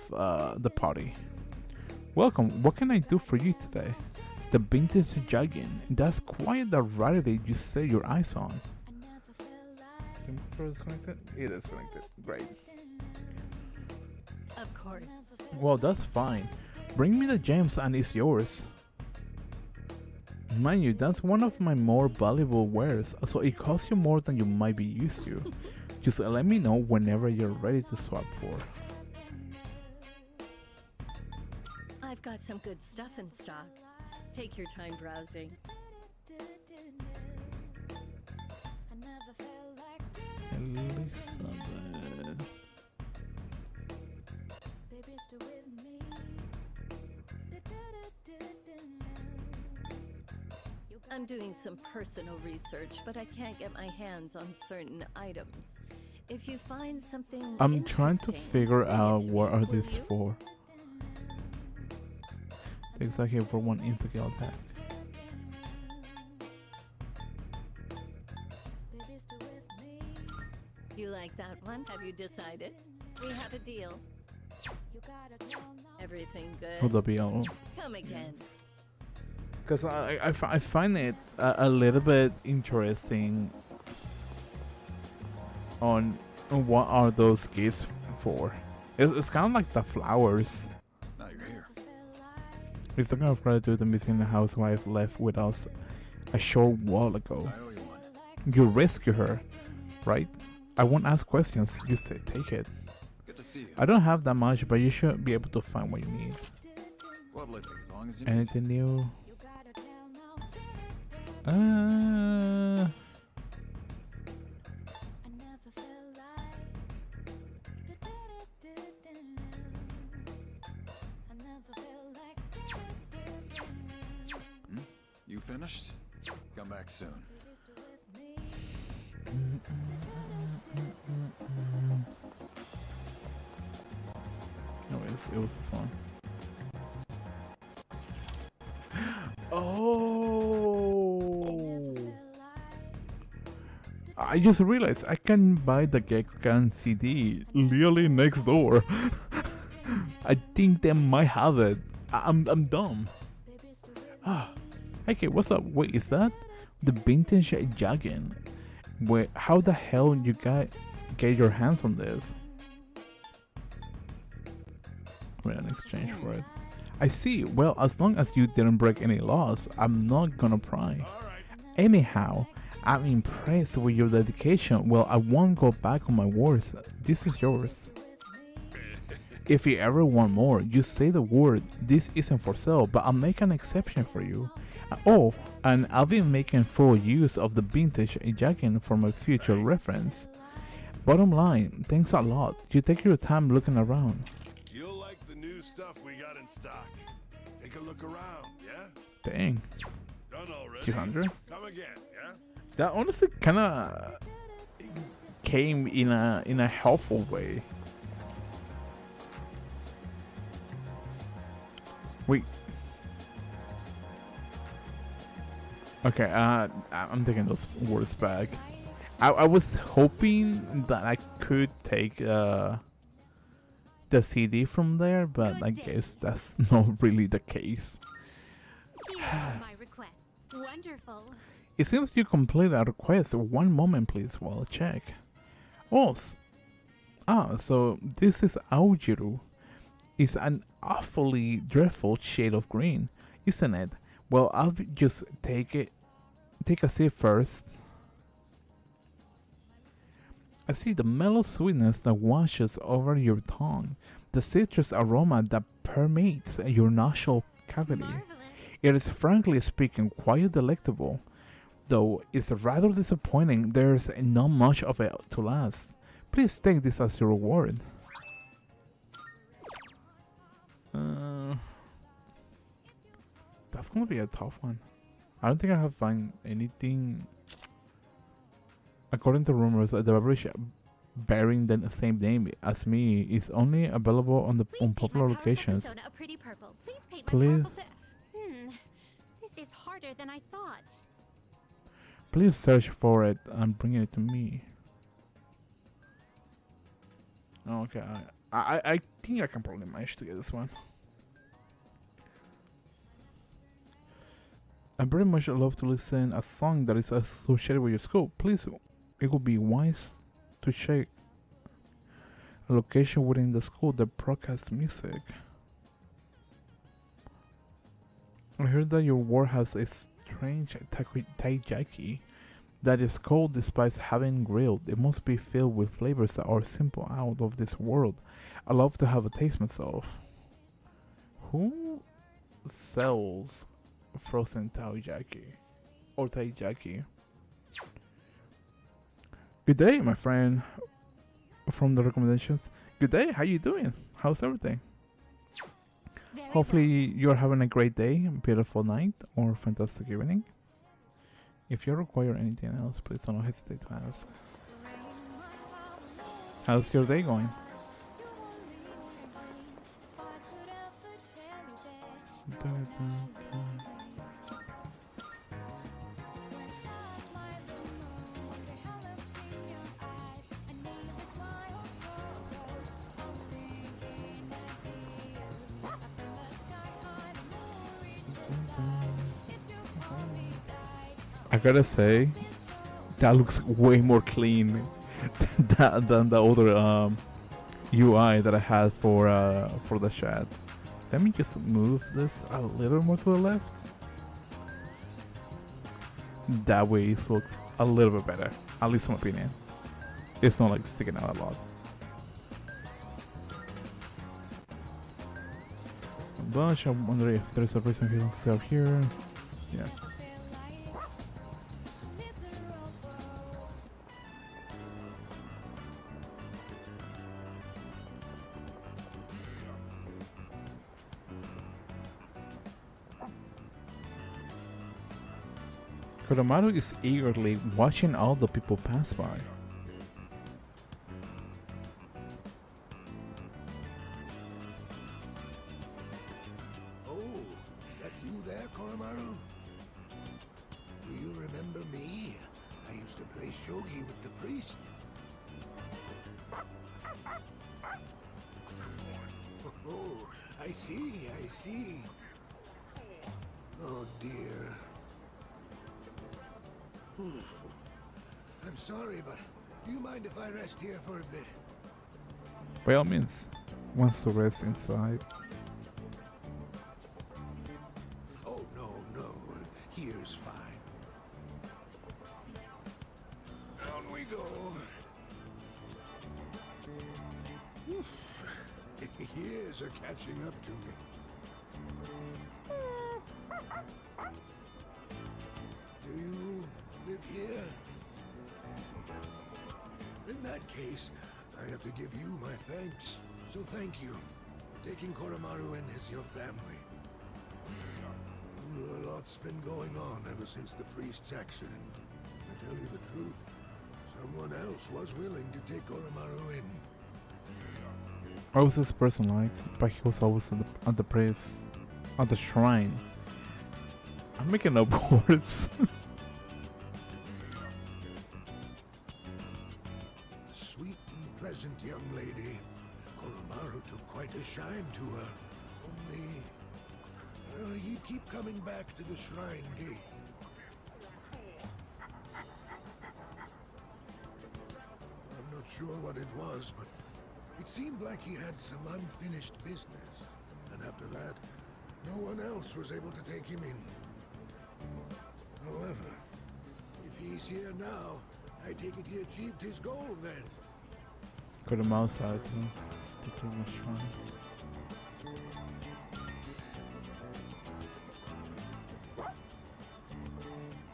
the party. Welcome, what can I do for you today? The vintage Jagen, that's quite the rarity you set your eyes on. Is connected? It is connected, great. Of course. Well, that's fine. Bring me the gems and it's yours. Mind you, that's one of my more valuable wares, so it costs you more than you might be used to. Just let me know whenever you're ready to swap for. I've got some good stuff in stock. Take your time browsing. Elizabeth. I'm doing some personal research, but I can't get my hands on certain items. If you find something I'm trying to interesting, figure bring it out to what me, are will these you? for. Takes a hit for one insta-kill attack. You like that one? Have you decided? We have a deal. Everything good? Hold up, BL. Come again. Because I find it a little bit interesting on what are those gifts for. It's kind of like the flowers. Now you're here. It's the kind of gratitude the missing housewife left with us a short while ago. I owe you one. You rescue her, right? I won't ask questions, just take it. Good to see you. I don't have that much, but you should be able to find what you need. What living? As long as you Anything new? You finished? Come back soon. No, it was this one. Oh! I just realized I can buy the Gekkan CD literally next door. I think they might have it. I'm dumb. Ah, okay, what's up? Wait, is that the vintage Jagen? Wait, how the hell you get your hands on this? Wait, an exchange for it. I see. Well, as long as you didn't break any laws, I'm not gonna pry. Anyhow, I'm impressed with your dedication. Well, I won't go back on my words. This is yours. If you ever want more, you say the word. This isn't for sale, but I'll make an exception for you. Oh, and I'll be making full use of the vintage Jagen for my future reference. Bottom line, thanks a lot. You take your time looking around. You'll like the new stuff we got in stock. Take a look around, yeah? Dang. Done already? 200? Come again, yeah? That honestly kinda came in a helpful way. Wait. Okay, I'm taking those words back. I was hoping that I could take the CD from there, but I guess that's not really the case. My request. Wonderful. It seems you completed a request. One moment, please, while I check. Oh, so this is Aojiru. It's an awfully dreadful shade of green, isn't it? Well, I'll just take a sip first. I see the mellow sweetness that washes over your tongue, the citrus aroma that permeates your nostril cavity. Marvelous. It is frankly speaking quite delectable, though it's rather disappointing there's not much of it to last. Please take this as your reward. That's gonna be a tough one. I don't think I have found anything. According to rumors, the beverage bearing the same name as me is only available on the unpopular locations. A pretty purple. Please paint Please. my powerful this is harder than I thought. Please search for it and bring it to me. Okay, I think I can probably manage to get this one. I very much love to listen a song that is associated with your school. Please, it would be wise to check a location within the school that broadcasts music. I heard that your ward has a strange taijaki that is cold despite having grilled. It must be filled with flavors that are simple out of this world. I love to have a taste myself. Who sells frozen taijaki or taijaki? Good day, my friend. From the recommendations. Good day. How you doing? How's everything? Hopefully you're having a great day, beautiful night, or fantastic evening. If you require anything else, please don't hesitate to ask. How's your day going? I gotta say, that looks way more clean than the other UI that I had for the chat. Let me just move this a little more to the left. That way it looks a little bit better, at least in my opinion. It's not like sticking out a lot. But I'm wondering if there's a reason he wants to sell here. Yeah. Koromaru is eagerly watching all the people pass by. Oh, is that you there, Koromaru? Do you remember me? I used to play shogi with the priest. I see, I see. Oh dear. I'm sorry, but do you mind if I rest here for a bit? By all means, wants to rest inside. Oh, no, no. Here's fine. Down we go. Years are catching up to me. Do you live here? In that case, I have to give you my thanks. So thank you for taking Koromaru in as your family. A lot's been going on ever since the priest's accident. To tell you the truth, someone else was willing to take Koromaru in. What was this person like? But he was always at the priest, at the shrine. I'm making up words. Sweet and pleasant young lady. Koromaru took quite a shine to her. Only, he'd keep coming back to the shrine gate. I'm not sure what it was, but it seemed like he had some unfinished business. And after that, no one else was able to take him in. However, if he's here now, I take it he achieved his goal then. Got a mouse out to the shrine.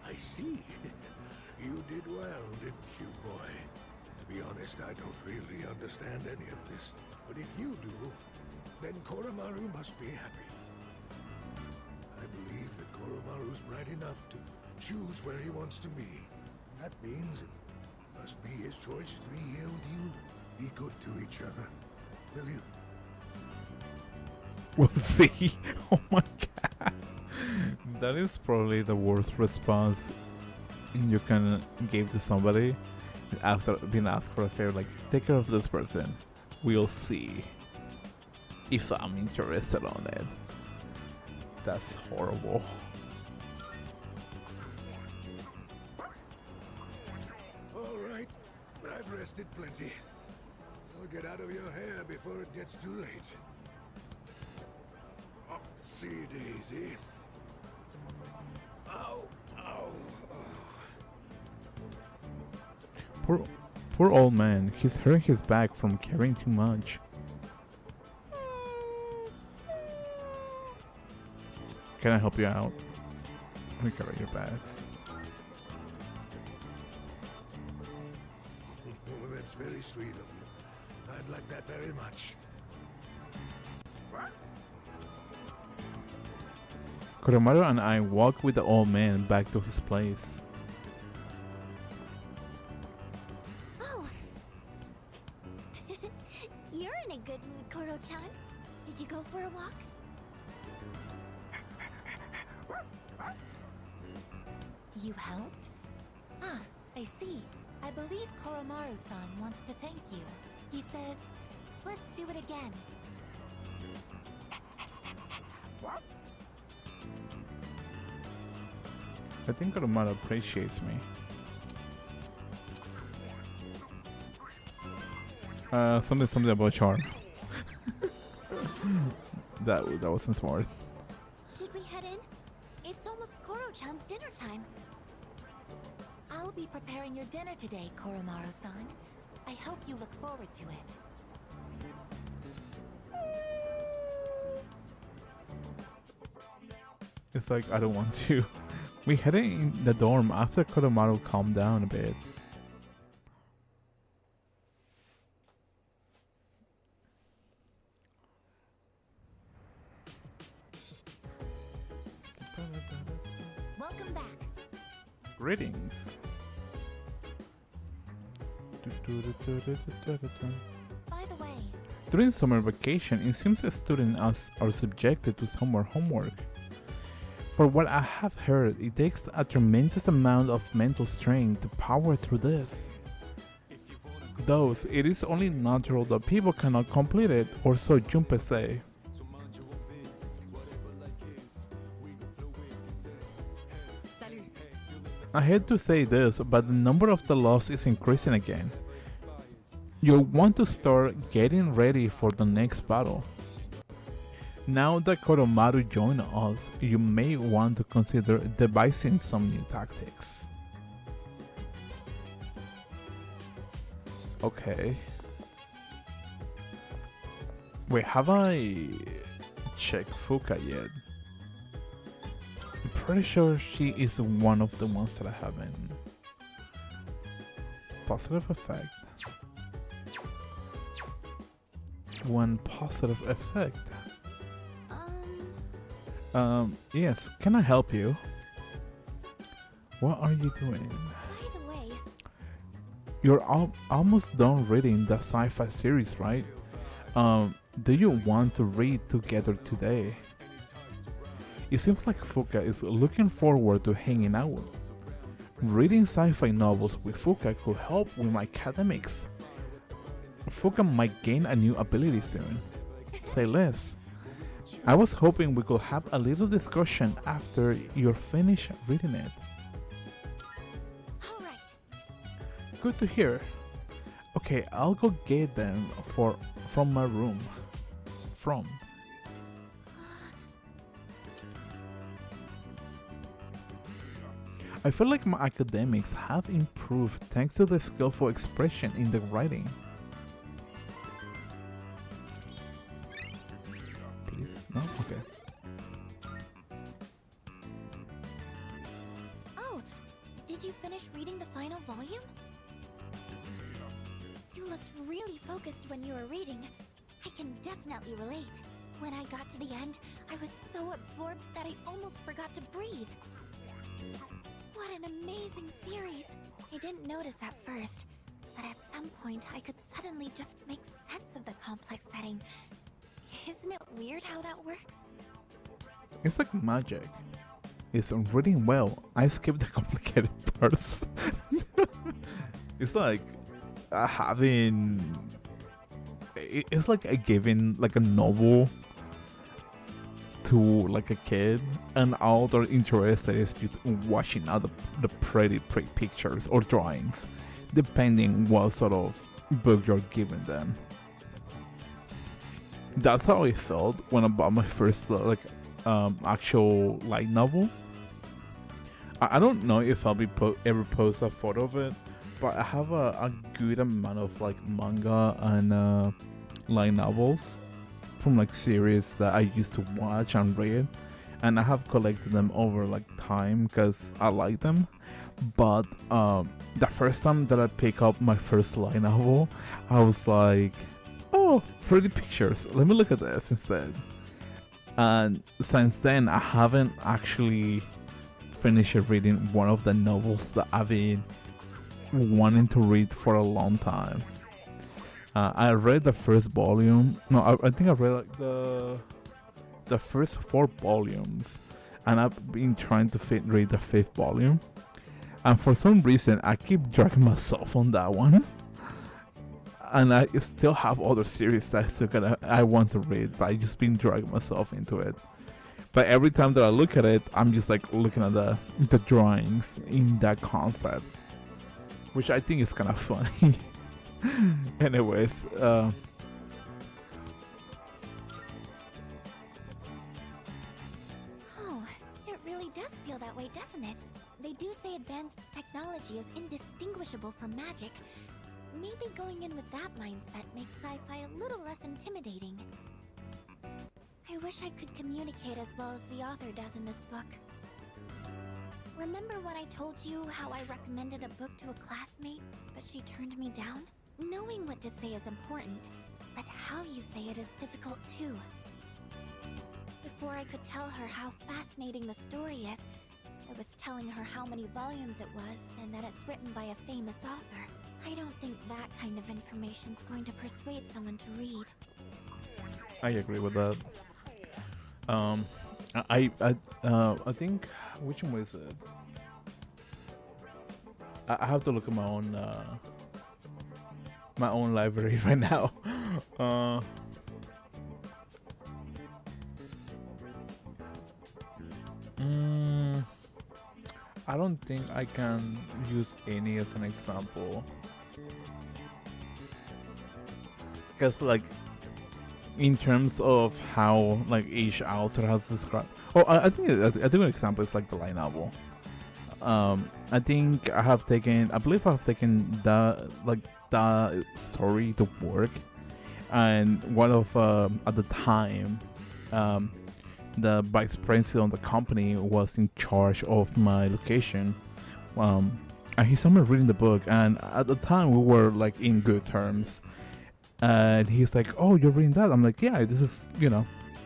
I see. You did well, didn't you, boy? To be honest, I don't really understand any of this. But if you do, then Koromaru must be happy. I believe that Koromaru's bright enough to choose where he wants to be. That means it must be his choice to be here with you. Be good to each other, will you? We'll see. Oh my god. That is probably the worst response you can give to somebody after being asked for a favor, like, take care of this person. We'll see if I'm interested on it. That's horrible. All right, I've rested plenty. I'll get out of your hair before it gets too late. Oh, see, Daisy. Ow, ow, Poor old man. He's hurting his back from carrying too much. Can I help you out? Let me carry your bags. Oh, that's very sweet of you. I'd like that very much. Koromaru and I walk with the old man back to his place. Oh! You're in a good mood, Koro-chan. Did you go for a walk? You helped? Ah, I see. I believe Koromaru-san wants to thank you. He says, let's do it again. I think Koromaru appreciates me. Something about charm. that wasn't smart. Should we head in? It's almost Koro-chan's dinner time. I'll be preparing your dinner today, Koromaru-san. I hope you look forward to it. It's like, I don't want to. We headed in the dorm after Koromaru calmed down a bit. Welcome back. Greetings. By the way, During summer vacation, it seems students are subjected to summer homework. For what I have heard, it takes a tremendous amount of mental strength to power through this. Thus, it is only natural that people cannot complete it, or so Junpei say. I hate to say this, but the number of the loss is increasing again. You'll want to start getting ready for the next battle. Now that Koromaru joined us, you may want to consider devising some new tactics. Okay. Wait, have I checked Fuka yet? I'm pretty sure she is one of the ones that I haven't. Positive effect. One positive effect. Yes, can I help you? What are you doing? By the way, You're almost done reading the sci-fi series, right? Do you want to read together today? It seems like Fuka is looking forward to hanging out. Reading sci-fi novels with Fuka could help with my academics. Fuka might gain a new ability soon. Say less. I was hoping we could have a little discussion after you're finished reading it. alright. Good to hear. Okay, I'll go get them from my room. From. I feel like my academics have improved thanks to the skillful expression in the writing. Please? No? Okay. Oh, did you finish reading the final volume? You looked really focused when you were reading. I can definitely relate. When I got to the end, I was so absorbed that I almost forgot to breathe. What an amazing series! I didn't notice at first, but at some point I could suddenly just make sense of the complex setting. Isn't it weird how that works? It's like magic. It's reading well. I skipped the complicated parts. It's like having. It's like giving like a novel to like a kid, and all they're interested is just watching out the pretty pictures or drawings, depending what sort of book you're giving them. That's how I felt when I bought my first actual light novel. I don't know if I'll be ever post a photo of it, but I have a good amount of like manga and light novels from like series that I used to watch and read, and I have collected them over like time because I like them. But the first time that I pick up my first light novel, I was like, oh, pretty pictures, let me look at this instead. And since then I haven't actually finished reading one of the novels that I've been wanting to read for a long time. I read the first volume. No, I think I read like the first 4 volumes, and I've been trying to read the 5th volume. And for some reason, I keep dragging myself on that one. And I still have other series that I want to read, but I just been dragging myself into it. But every time that I look at it, I'm just like looking at the drawings in that concept, which I think is kind of funny. Anyways, Oh, it really does feel that way, doesn't it? They do say advanced technology is indistinguishable from magic. Maybe going in with that mindset makes sci-fi a little less intimidating. I wish I could communicate as well as the author does in this book. Remember when I told you how I recommended a book to a classmate, but she turned me down? Knowing what to say is important, but how you say it is difficult too. Before I could tell her how fascinating the story is, I was telling her how many volumes it was and that it's written by a famous author. I don't think that kind of information is going to persuade someone to read. I agree with that. I think, which one was it? I have to look at my own library right now. I don't think I can use any as an example. Because like in terms of how like each author has described. Oh, I think an example is like the light novel. I think I believe I have taken the story to work, and one of at the time, the vice president of the company was in charge of my location. And he saw me reading the book, and at the time we were like in good terms. And he's like, "Oh, you're reading that?" I'm like, "Yeah, this is an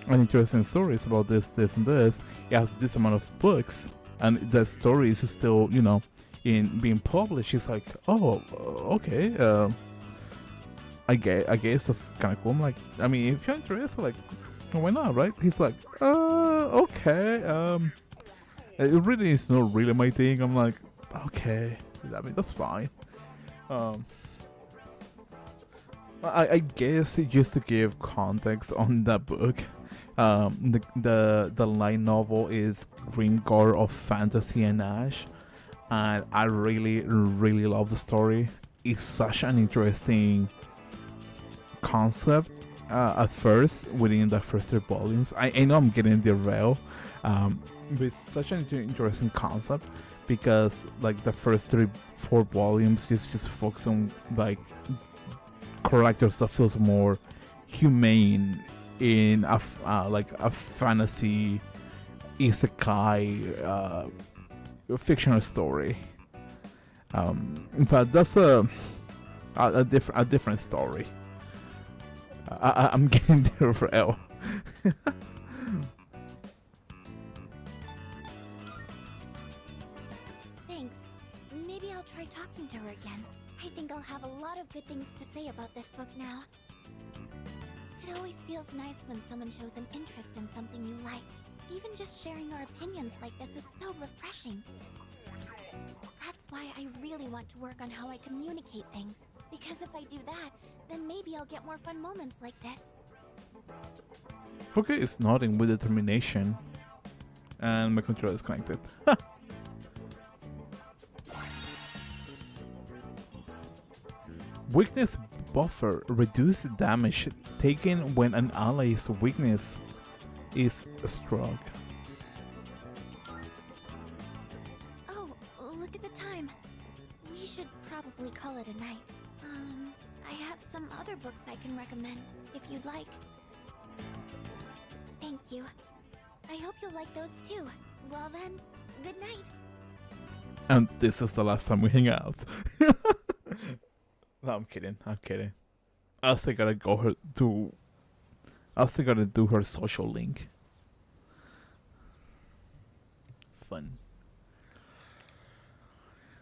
interesting stories about this, and this. It has this amount of books, and the story is still, in being published." He's like, "Oh, okay. I guess that's kind of cool." I'm like, "I mean, if you're interested, like, why not, right?" He's like, okay. It really is not really my thing." I'm like, "Okay, I mean, that's fine." I guess just to give context on that book, the light novel is Green Guard of Fantasy and Ash, and I really love the story. It's such an interesting concept. At first, within the first 3 volumes, I know I'm getting derailed, but it's such an interesting concept because like the first 4 volumes just focus on like characters that feels more humane in a fantasy isekai fictional story. But that's a different story. I'm getting derailed. Thanks. Maybe I'll try talking to her again. I think I'll have a lot of good things to say about this book now. It always feels nice when someone shows an interest in something you like. Even just sharing our opinions like this is so refreshing. That's why I really want to work on how I communicate things. Because if I do that, then maybe I'll get more fun moments like this. Fuka is nodding with determination. And my controller is connected. Weakness buffer. Reduce damage taken when an ally's weakness is struck. Oh, look at the time. We should probably call it a night. I have some other books I can recommend, if you'd like. Thank you. I hope you'll like those too. Well then, good night. And this is the last time we hang out. No, I'm kidding. I still gotta do her social link. Fun.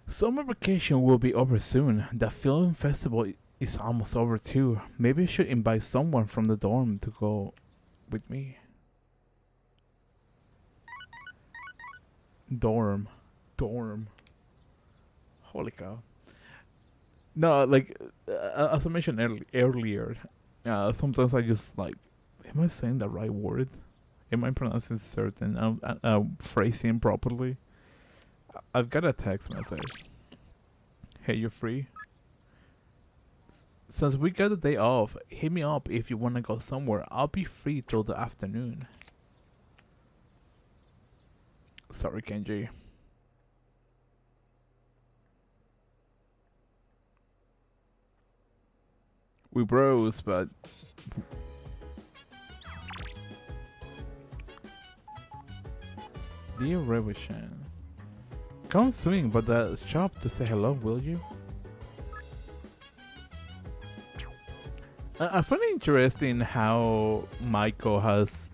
Summer vacation will be over soon. The film festival is almost over too. Maybe I should invite someone from the dorm to go with me. Dorm. Holy cow. No, like as I mentioned earlier, sometimes I just like, am I saying the right word? Am I pronouncing certain phrasing properly? I've got a text message. Hey, you free? Since we got the day off, hit me up if you wanna go somewhere. I'll be free till the afternoon. Sorry, Kenji. We bros, but dear Revolution, come swing by the shop to say hello, will you? I find it interesting how Maiko has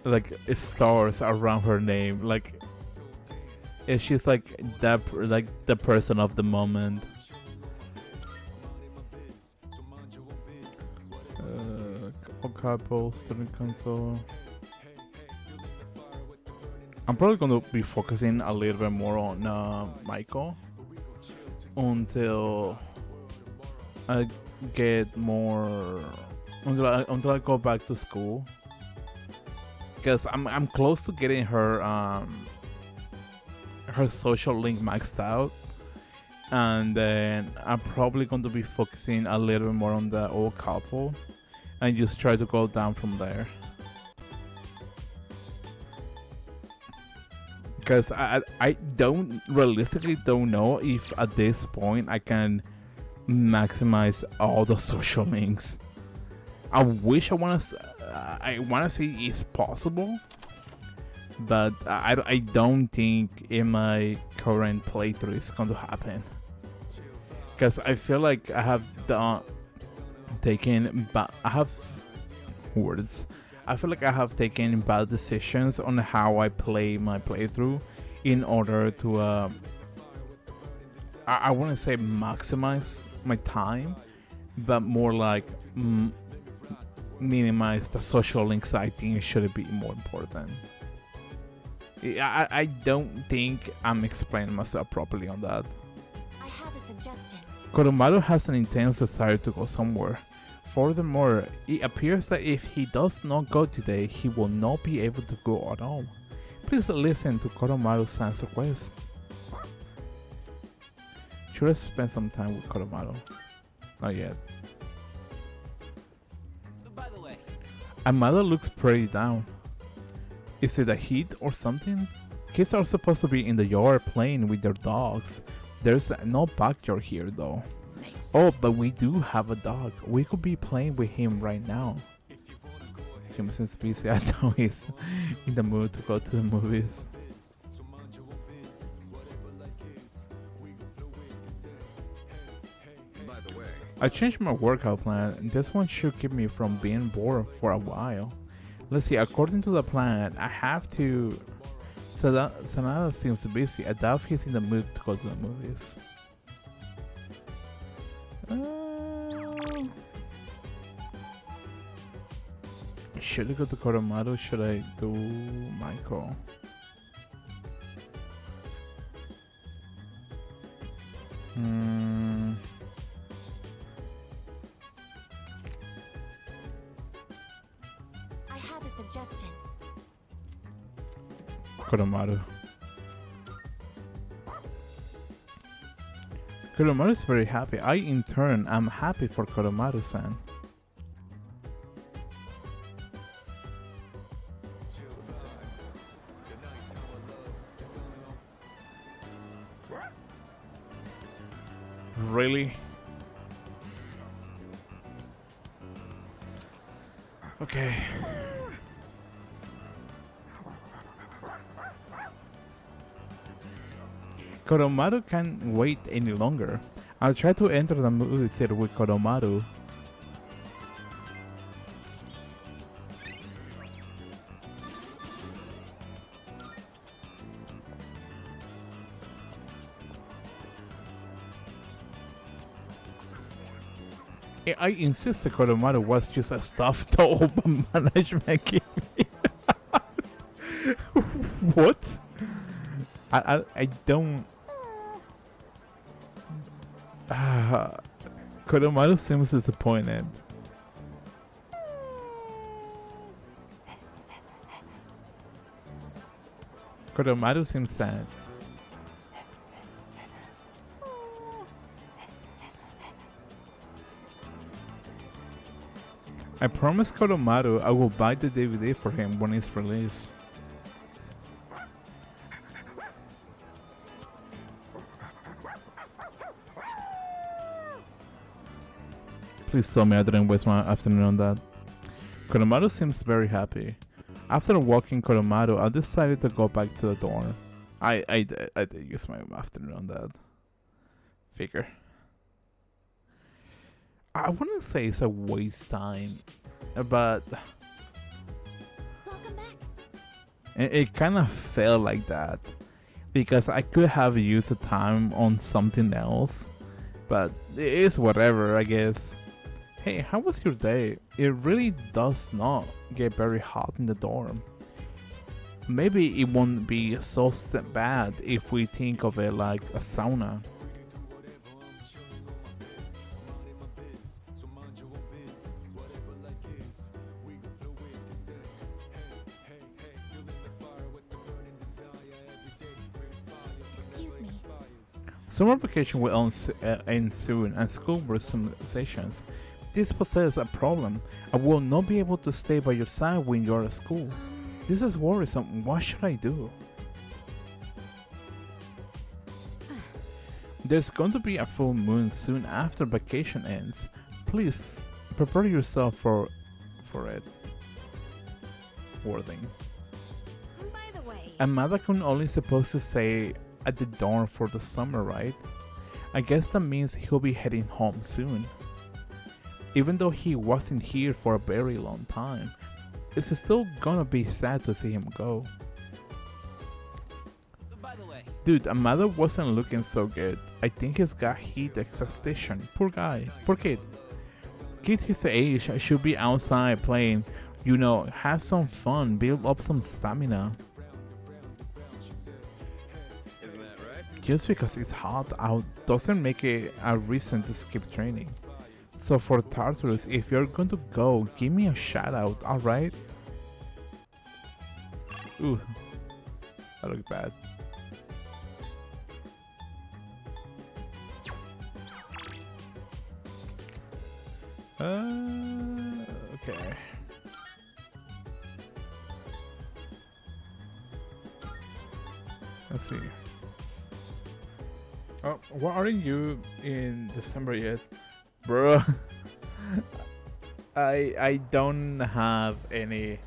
like stars around her name, like she's like the person of the moment. Couple student console. I'm probably going to be focusing a little bit more on Maiko until I get more until I go back to school, because I'm close to getting her her social link maxed out, and then I'm probably going to be focusing a little bit more on the old couple, and just try to go down from there. Because I don't realistically don't know if at this point I can maximize all the social links. I wish I want to see it's possible, but I don't think in my current playthrough it's going to happen. Because I feel like I have taken bad decisions on how I play my playthrough in order to I wouldn't say maximize my time, but more like minimize the social links. I think should be more important. I don't think I'm explaining myself properly on that. I have a suggestion. Koromaru has an intense desire to go somewhere. Furthermore, it appears that if he does not go today, he will not be able to go at all. Please listen to Koromaru-san's request. Should I spend some time with Koromaru? Not yet. By the way, Amada looks pretty down. Is it the heat or something? Kids are supposed to be in the yard playing with their dogs. There's no backyard here though. Oh, but we do have a dog. We could be playing with him right now. Him seems busy. I know he's in the mood to go to the movies. By the way, I changed my workout plan, and this one should keep me from being bored for a while. Let's see, according to the plan, I have to... Sanada seems busy. I doubt he's in the mood to go to the movies. Should I go to Koromaru? Should I do Michael? I have a suggestion. Koromaru. Koromaru is very happy. I, in turn, am happy for Koromaru-san. Really? Okay. Koromaru can't wait any longer. I'll try to enter the movie theater with Koromaru. I insisted Koromaru was just a stuffed doll, but management gave me. What? I don't. Koromaru seems disappointed. Koromaru seems sad. I promised Koromaru I will buy the DVD for him when it's released. Please tell me I didn't waste my afternoon on that. Koromaru seems very happy. After walking Koromaru, I decided to go back to the dorm. I did use my afternoon on that. Figure. I wouldn't say it's a waste time, but Welcome back. it kind of felt like that because I could have used the time on something else, but it is whatever, I guess. Hey, how was your day? It really does not get very hot in the dorm. Maybe it won't be so bad if we think of it like a sauna. Summer vacation will end soon, and school resumes sessions. This poses a problem. I will not be able to stay by your side when you're at school. This is worrisome. What should I do? There's going to be a full moon soon after vacation ends. Please prepare yourself for it. Wording. By the way, Amada-kun only supposed to stay at the dorm for the summer, right? I guess that means he'll be heading home soon. Even though he wasn't here for a very long time, it's still gonna be sad to see him go. By the way, Dude, Amada wasn't looking so good. I think he's got heat exhaustion. Poor guy. Poor kid. Kids his age should be outside playing. You know, have some fun, build up some stamina. Isn't that right? Just because it's hot out doesn't make it a reason to skip training. So for Tartarus, if you're going to go, give me a shout out, alright? Ooh, that looked bad. Okay. Let's see. Oh, why aren't you in December yet? Bro, I don't have any.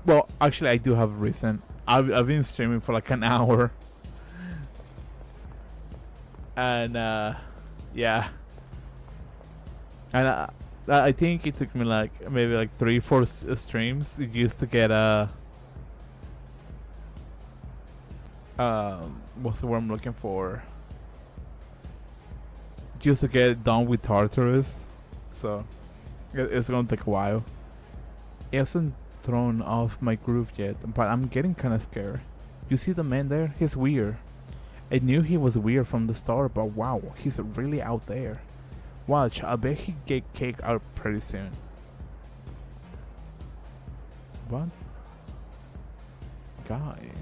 Well, actually, I do have a reason. I've been streaming for like an hour, and yeah, and I think it took me like maybe like 3-4 streams just to get what's the word I'm looking for? Just to get done with Tartarus, so it's gonna take a while. It hasn't thrown off my groove yet, but I'm getting kind of scared. You see the man there? He's weird. I knew he was weird from the start, but wow, he's really out there. Watch, I bet he get kicked out pretty soon. What? Guy.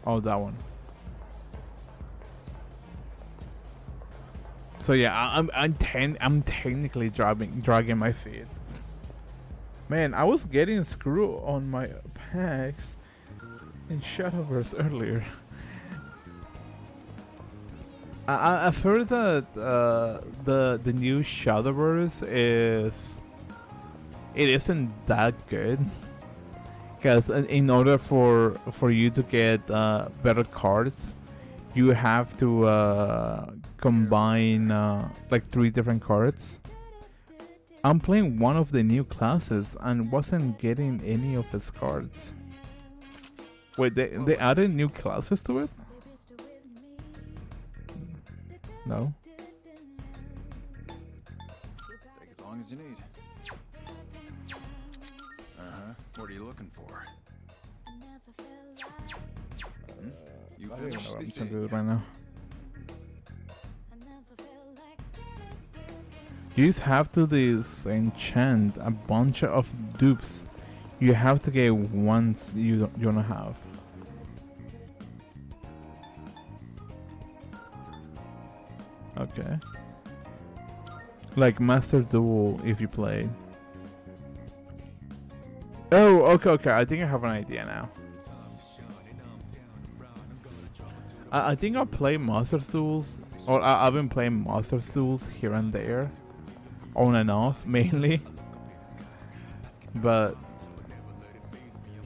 Oh, that one. So yeah, I'm technically dragging my feet. Man, I was getting screw on my packs in Shadowverse earlier. I've heard that the new Shadowverse isn't that good. Because in order for you to get better cards, you have to combine like 3 different cards. I'm playing one of the new classes and wasn't getting any of its cards. Wait, they added new classes to it? No. Take as long as you need. What are you looking for? You I don't even know finished what I'm this trying to thing? do right now. You just have to enchant a bunch of dupes. You have to get ones you don't have. Okay. Like Master Duel if you play. Oh, okay. I think I have an idea now. I think I'll play Master Duels, or I've been playing Master Duels here and there, on and off mainly. But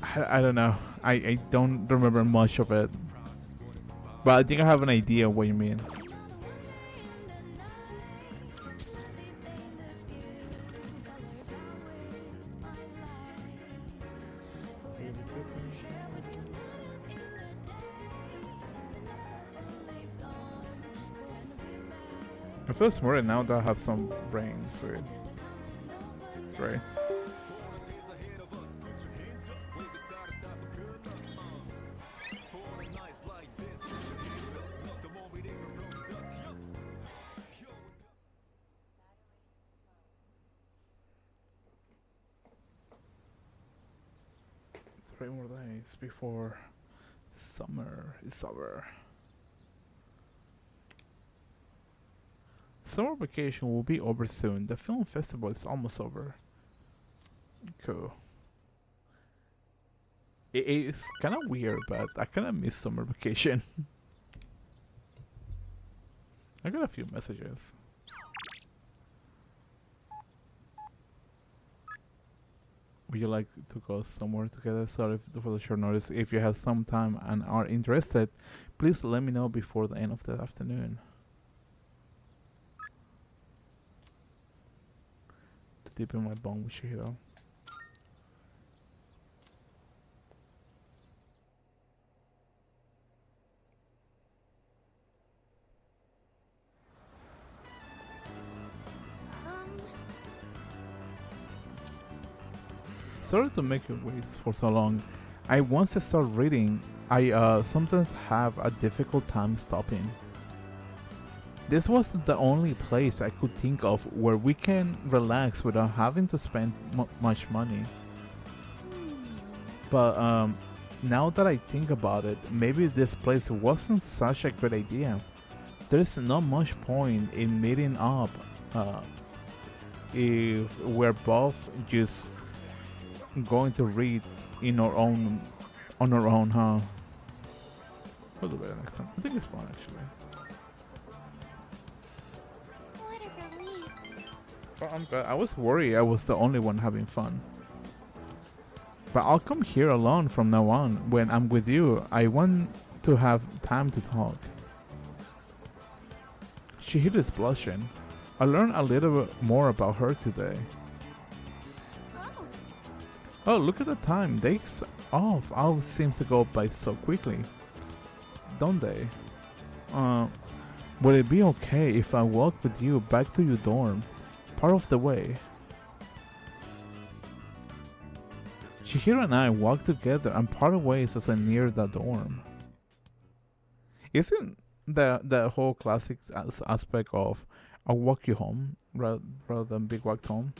I don't know. I don't remember much of it. But I think I have an idea what you mean. I feel smarter now that I have some brain food. Right. Three more days before summer is over. Summer vacation will be over soon. The film festival is almost over. Cool. It is kind of weird, but I kind of miss summer vacation. I got a few messages. Would you like to go somewhere together? Sorry for the short notice. If you have some time and are interested, please let me know before the end of the afternoon. To deepen my bond with Shihiro. Sorry to make you wait for so long. I once I start reading, I sometimes have a difficult time stopping. This was the only place I could think of where we can relax without having to spend much money. But now that I think about it, maybe this place wasn't such a good idea. There's not much point in meeting up if we're both just going to read in our own on our own, huh? We'll do better next time. I think it's fun actually. What a relief. Well, I'm glad. I was worried I was the only one having fun. But I'll come here alone from now on. When I'm with you, I want to have time to talk. Chihiro is blushing. I learned a little bit more about her today. Oh, look at the time. Days off always seems to go by so quickly, don't they? Would it be okay if I walk with you back to your dorm, part of the way? Chihiro and I walk together and part ways as I near the dorm. Isn't the whole classic aspect of I'll walk you home rather than being walked home?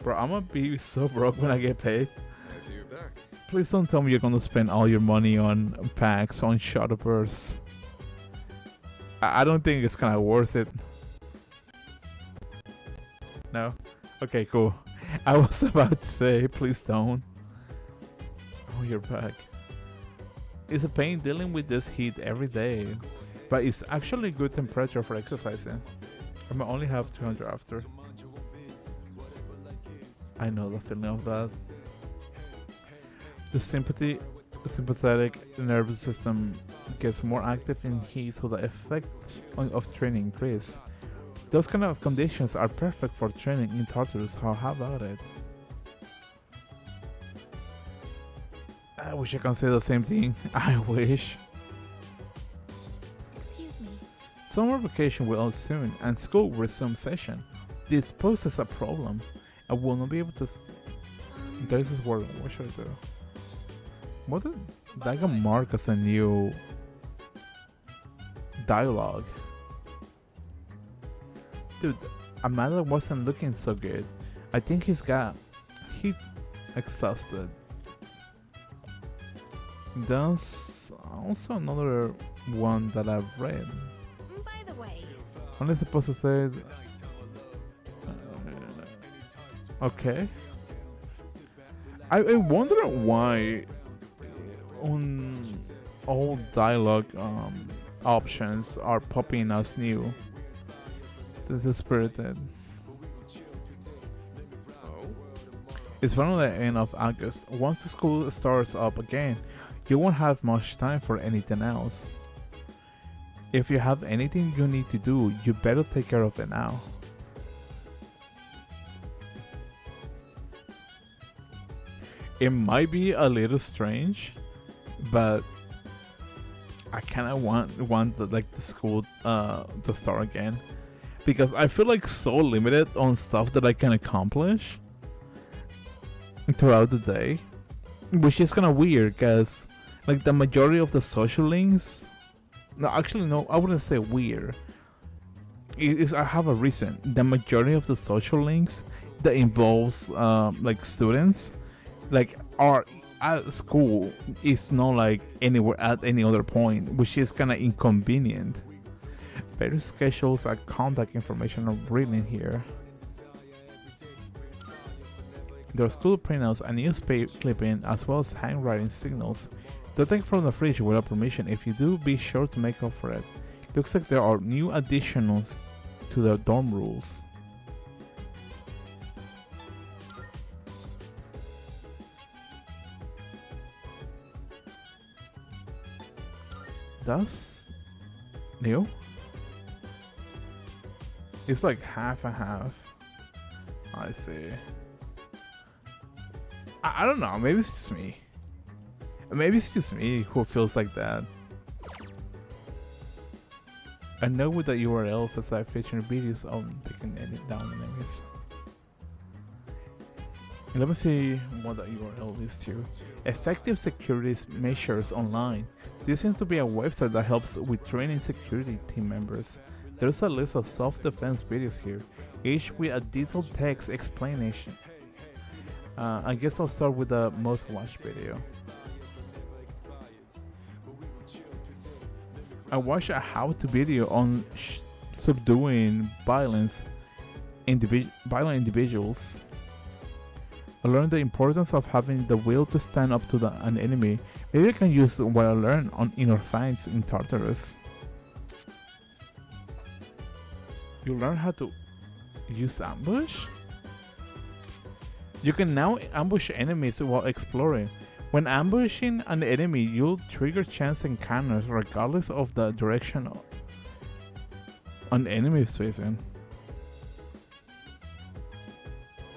Bro, I'm gonna be so broke when I get paid. I see you're back. Please don't tell me you're gonna spend all your money on packs, on shuttleburs. I don't think it's kind of worth it. No? Okay, cool. I was about to say, please don't. Oh, you're back. It's a pain dealing with this heat every day, but it's actually good temperature for exercising. I might only have 200 after. I know the feeling of that. The sympathetic nervous system gets more active in heat, so the effects of training increase. Those kind of conditions are perfect for training in Tartarus. How about it? I wish I can say the same thing. I wish. Excuse me. Summer vacation will end soon, and school will resume session. This poses a problem. I will not be able to. There's this word. What should I do? What did that got marked as a new dialogue? Dude, Amanda wasn't looking so good. I think he's exhausted. There's also another one that I've read. By the way, Only supposed to say. Okay. I wonder why on all dialogue options are popping as new. This is spirited. Oh? It's around the end of August. Once the school starts up again, you won't have much time for anything else. If you have anything you need to do, you better take care of it now. It might be a little strange, but I kind of want the school to start again, because I feel like so limited on stuff that I can accomplish throughout the day, which is kind of weird because like the majority of the social links, no, actually no, I wouldn't say weird. I have a reason. The majority of the social links that involves like students, like are at school, is not like anywhere at any other point, which is kind of inconvenient. Various schedules and contact information are written here. There are school printouts and newspaper clipping as well as handwriting signals. Don't take from the fridge without permission. If you do, be sure to make up for it. Looks like there are new additions to the dorm rules. That's new? It's like half and half. I see. I don't know, maybe it's just me. Maybe it's just me who feels like that. I know with the URL for site featuring videos on taking edit down enemies. Let me see what the URL is to. Effective security measures online. This seems to be a website that helps with training security team members. There's a list of self-defense videos here, each with a detailed text explanation. I guess I'll start with the most watched video. I watched a how-to video on subduing violent individuals. I learned the importance of having the will to stand up to an enemy. Maybe I can use what I learned on inner fights in Tartarus. You learn how to use ambush? You can now ambush enemies while exploring. When ambushing an enemy, you'll trigger chance encounters regardless of the direction an enemy is facing.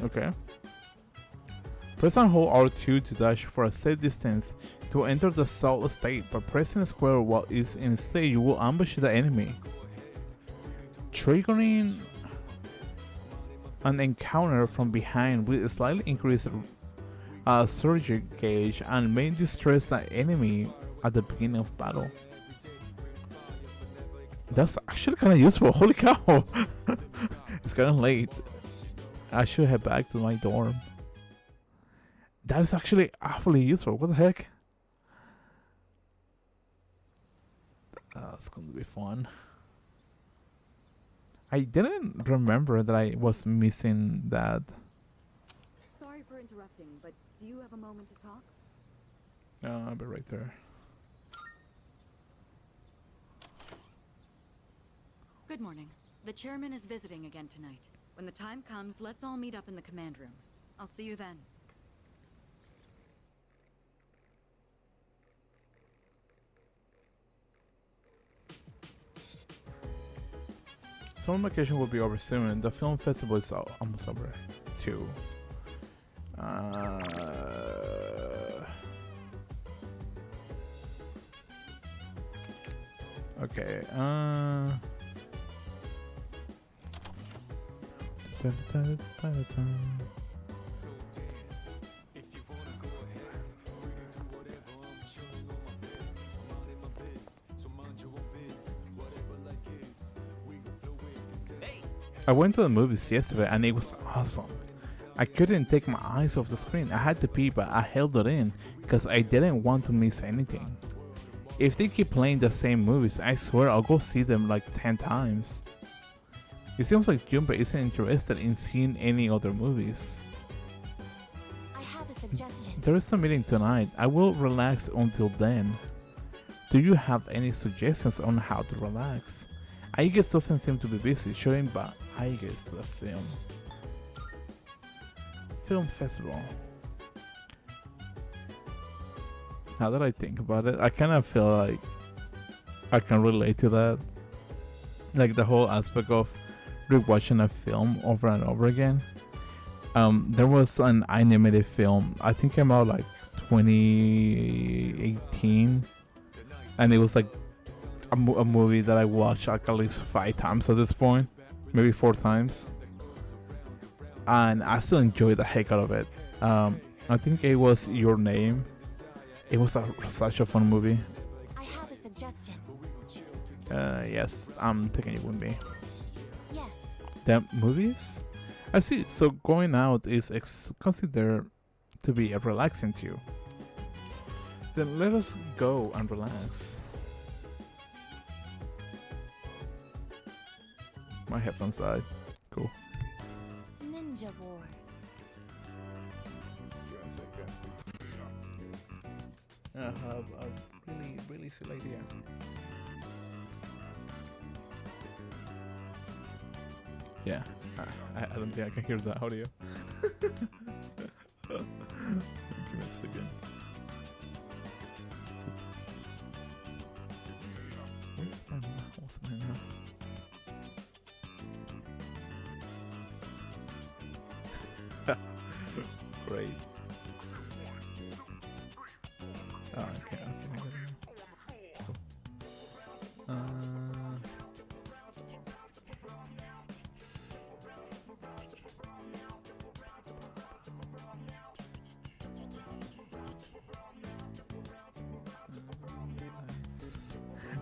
Okay. Press and hold R2 to dash for a safe distance to enter the salt state. By pressing square while it's in state, you will ambush the enemy, triggering an encounter from behind with a slightly increased surge gauge and may distress the enemy at the beginning of battle. That's actually kind of useful. Holy cow! It's kind of late. I should head back to my dorm. That is actually awfully useful. What the heck? It's going to be fun. I didn't remember that I was missing that. Sorry for interrupting, but do you have a moment to talk? I'll be right there. Good morning. The chairman is visiting again tonight. When the time comes, let's all meet up in the command room. I'll see you then. Summer vacation will be over soon. The film festival is almost over too. Okay. I went to the movies yesterday and it was awesome. I couldn't take my eyes off the screen. I had to pee, but I held it in because I didn't want to miss anything. If they keep playing the same movies, I swear I'll go see them like 10 times. It seems like Junpei isn't interested in seeing any other movies. I have a suggestion. There is a meeting tonight. I will relax until then. Do you have any suggestions on how to relax? Aigis doesn't seem to be busy showing back Aigis to the film festival. Now that I think about it, I kind of feel like I can relate to that. Like the whole aspect of rewatching a film over and over again. There was an animated film, I think came out like 2018, and it was like a movie that I watched like at least 5 times at this point, maybe 4 times, and I still enjoyed the heck out of it. I think it was Your Name. It was such a fun movie. I have a suggestion. Yes, I'm taking it with me. Yes. The movies? I see. So going out is considered to be a relaxing to you. Then let us go and relax. My headphones died. Cool. Ninja Wars. I have a really silly idea. Yeah, I don't think I can hear the audio. Give me a second. Where's my mouse? Great. Oh, okay, I got it now. Cool.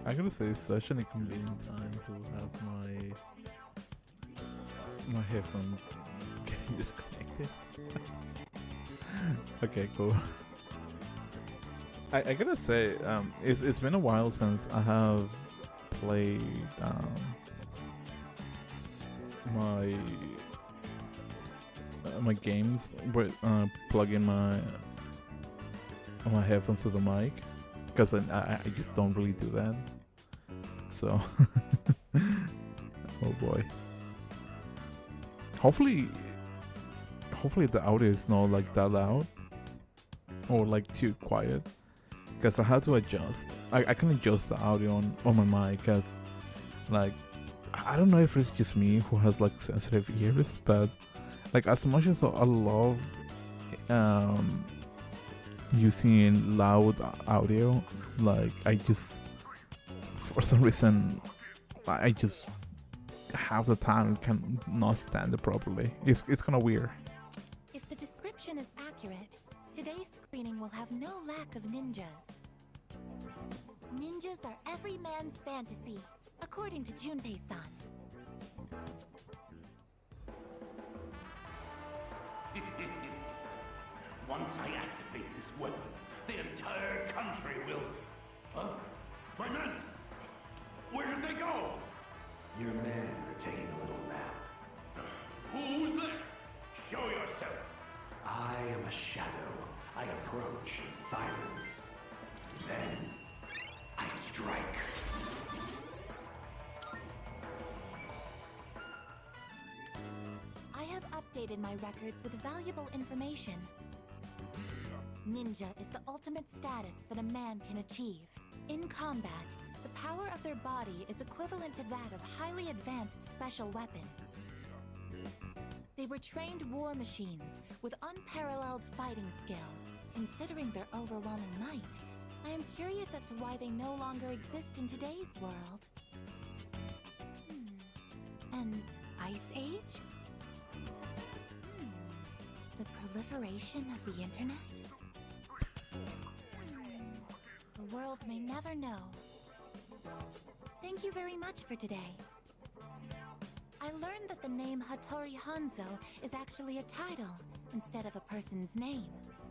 I gotta say, it's such an inconvenient time to have my headphones getting disconnected. Okay, cool. I gotta say, it's been a while since I have played my games with plugging my headphones to the mic, because I just don't really do that. So, oh boy. Hopefully the audio is not like that loud or like too quiet, because I had to adjust. I can adjust the audio on my mic, because like I don't know if it's just me who has like sensitive ears, but like as much as I love using loud audio, like I just for some reason I just half the time can not stand it properly. It's kind of weird. If the description is accurate, today's screening will have no lack of ninjas. Ninjas are every man's fantasy, according to Junpei-san. Once I activate this weapon, the entire country will... Huh? My men! Where did they go? Your men are taking a little nap. Who's there? Show yourself. I am a shadow. I approach in silence. Then, I strike. I have updated my records with valuable information. Ninja is the ultimate status that a man can achieve. In combat, the power of their body is equivalent to that of highly advanced special weapons. They were trained war machines with unparalleled fighting skill. Considering their overwhelming might, I am curious as to why they no longer exist in today's world. An Ice Age? The proliferation of the internet? The world may never know. Thank you very much for today. I learned that the name Hattori Hanzo is actually a title instead of a person's name.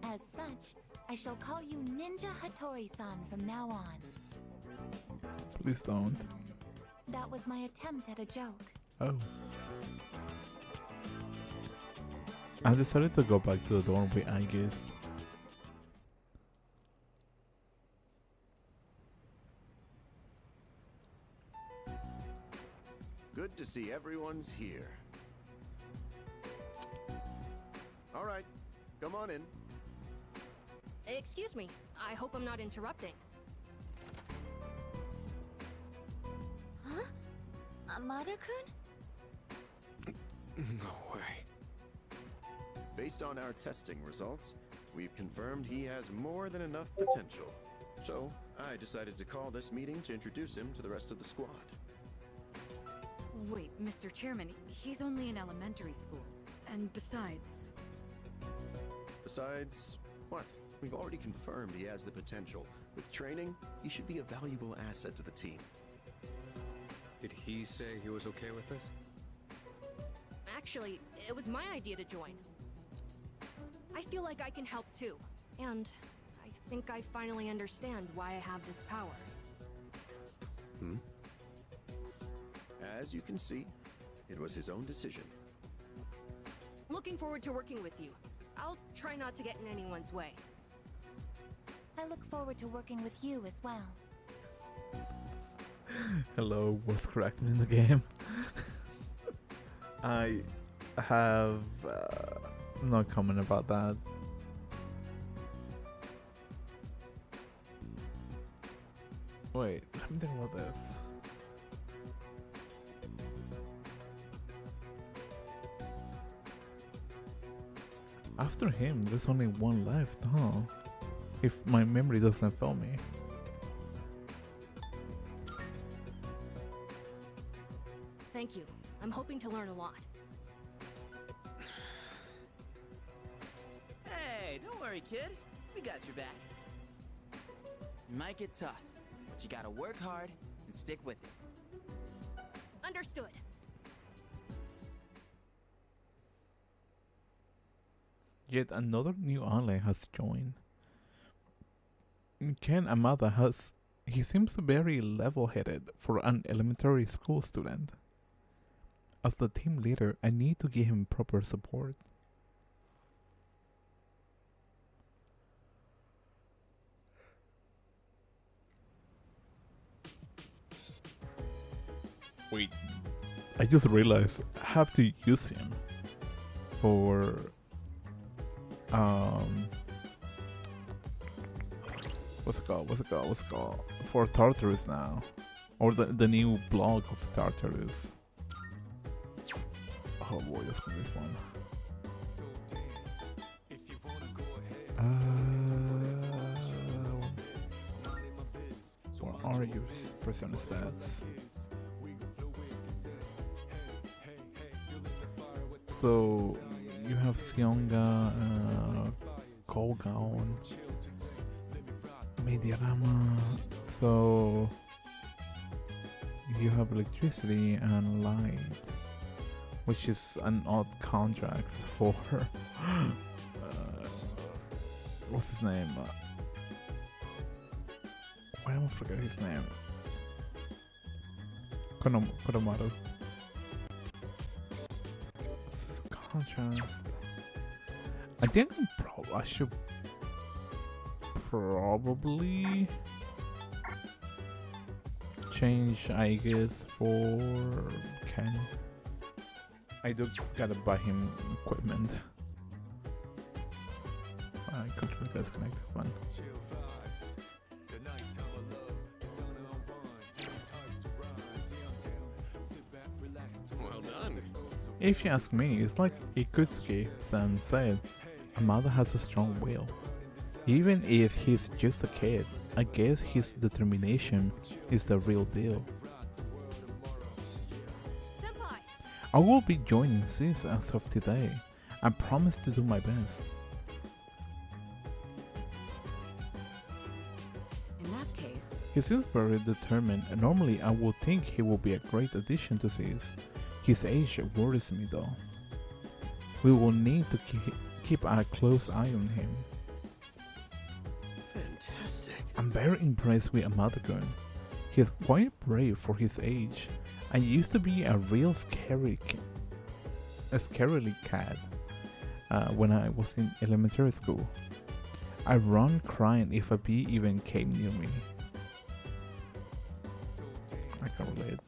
As such, I shall call you Ninja Hattori-san from now on. Please don't. That was my attempt at a joke. Oh. I decided to go back to the doorway, I guess. Good to see everyone's here. All right, come on in. Excuse me, I hope I'm not interrupting. Huh? Amada-kun? No way. Based on our testing results, we've confirmed he has more than enough potential. So, I decided to call this meeting to introduce him to the rest of the squad. Wait, Mr. Chairman, he's only in elementary school. And besides... Besides, what? We've already confirmed he has the potential. With training, he should be a valuable asset to the team. Did he say he was okay with this? Actually, it was my idea to join. I feel like I can help too. And I think I finally understand why I have this power. As you can see, It was his own decision. Looking forward to working with you. I'll try not to get in anyone's way. I look forward to working with you as well. Hello, worth correcting in the game. I have no comment about that. Wait, let me think about this. After him, there's only one left, huh? If my memory doesn't fail me. Thank you. I'm hoping to learn a lot. Hey, don't worry, kid. We got your back. It might get tough, but you gotta work hard and stick with it. Understood. Yet another new ally has joined. Ken Amada he seems very level-headed for an elementary school student. As the team leader, I need to give him proper support. Wait, I just realized I have to use him for what's it called? For Tartarus now. Or the new blog of Tartarus. Oh boy, that's gonna be fun. What are your persona stats? So you have Sionga, Kolgaon, Mediarama. So you have electricity and light, which is an odd contrast for what's his name? Why don't I forget his name? Konomaru. This is contrast. I think I should probably change Aegis for Ken. I do gotta buy him equipment. Control guy's connected one. Well done. If you ask me, it's like Ikutsuki-san said, Amada has a strong will. Even if he's just a kid, I guess his determination is the real deal. Senpai! I will be joining SIS as of today. I promise to do my best. In that case, He seems very determined, and normally I would think he will be a great addition to SIS. His age worries me though. We will need to keep a close eye on him. Fantastic. I'm very impressed with Amada-kun. He is quite brave for his age. I used to be a real scarily cat when I was in elementary school. I run crying if a bee even came near me. I can relate.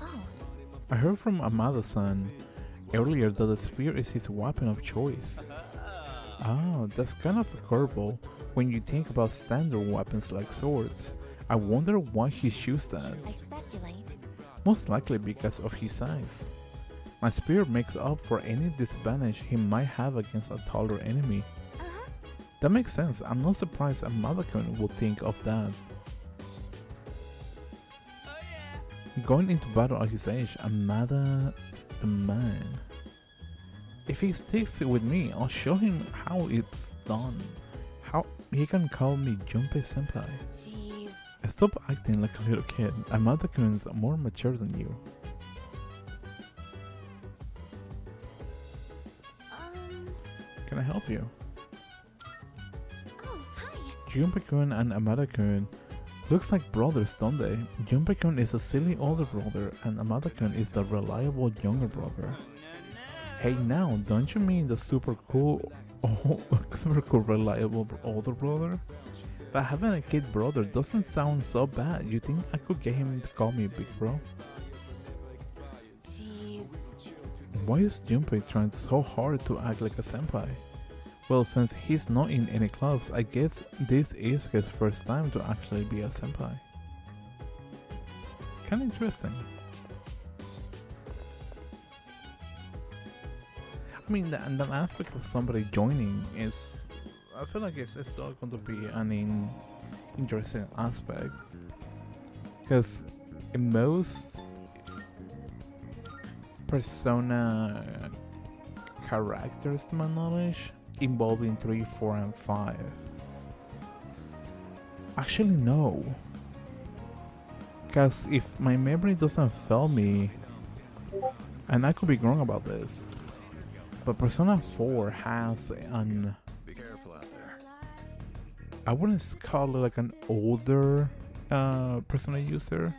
Oh, I heard from Amada-san earlier that the spear is his weapon of choice. Ah, that's kind of a curveball when you think about standard weapons like swords. I wonder why he chose that. I speculate. Most likely because of his size. My spear makes up for any disadvantage he might have against a taller enemy. Uh-huh. That makes sense. I'm not surprised Amada-kun would think of that. Going into battle at his age, Amada's the man. If he sticks with me, I'll show him how it's done. How he can call me Junpei Senpai. Jeez. Stop acting like a little kid. Amada-kun's more mature than you. Can I help you? Oh, hi. Junpei-kun and Amada-kun Looks like brothers, don't they? Junpei-kun is a silly older brother, and Amada-kun is the reliable younger brother. Hey now, don't you mean the super cool, reliable older brother? But having a kid brother doesn't sound so bad. You think I could get him to call me big bro? Jeez. Why is Junpei trying so hard to act like a senpai? Well, since he's not in any clubs, I guess this is his first time to actually be a senpai. Kinda interesting. I mean, and that aspect of somebody joining is, I feel like it's still going to be an interesting aspect, because in most Persona characters, to my knowledge, involving 3, 4, and 5. Actually, no. Because if my memory doesn't fail me, and I could be wrong about this, but Persona 4 has an... Be careful out there. I wouldn't call it like an older Persona user.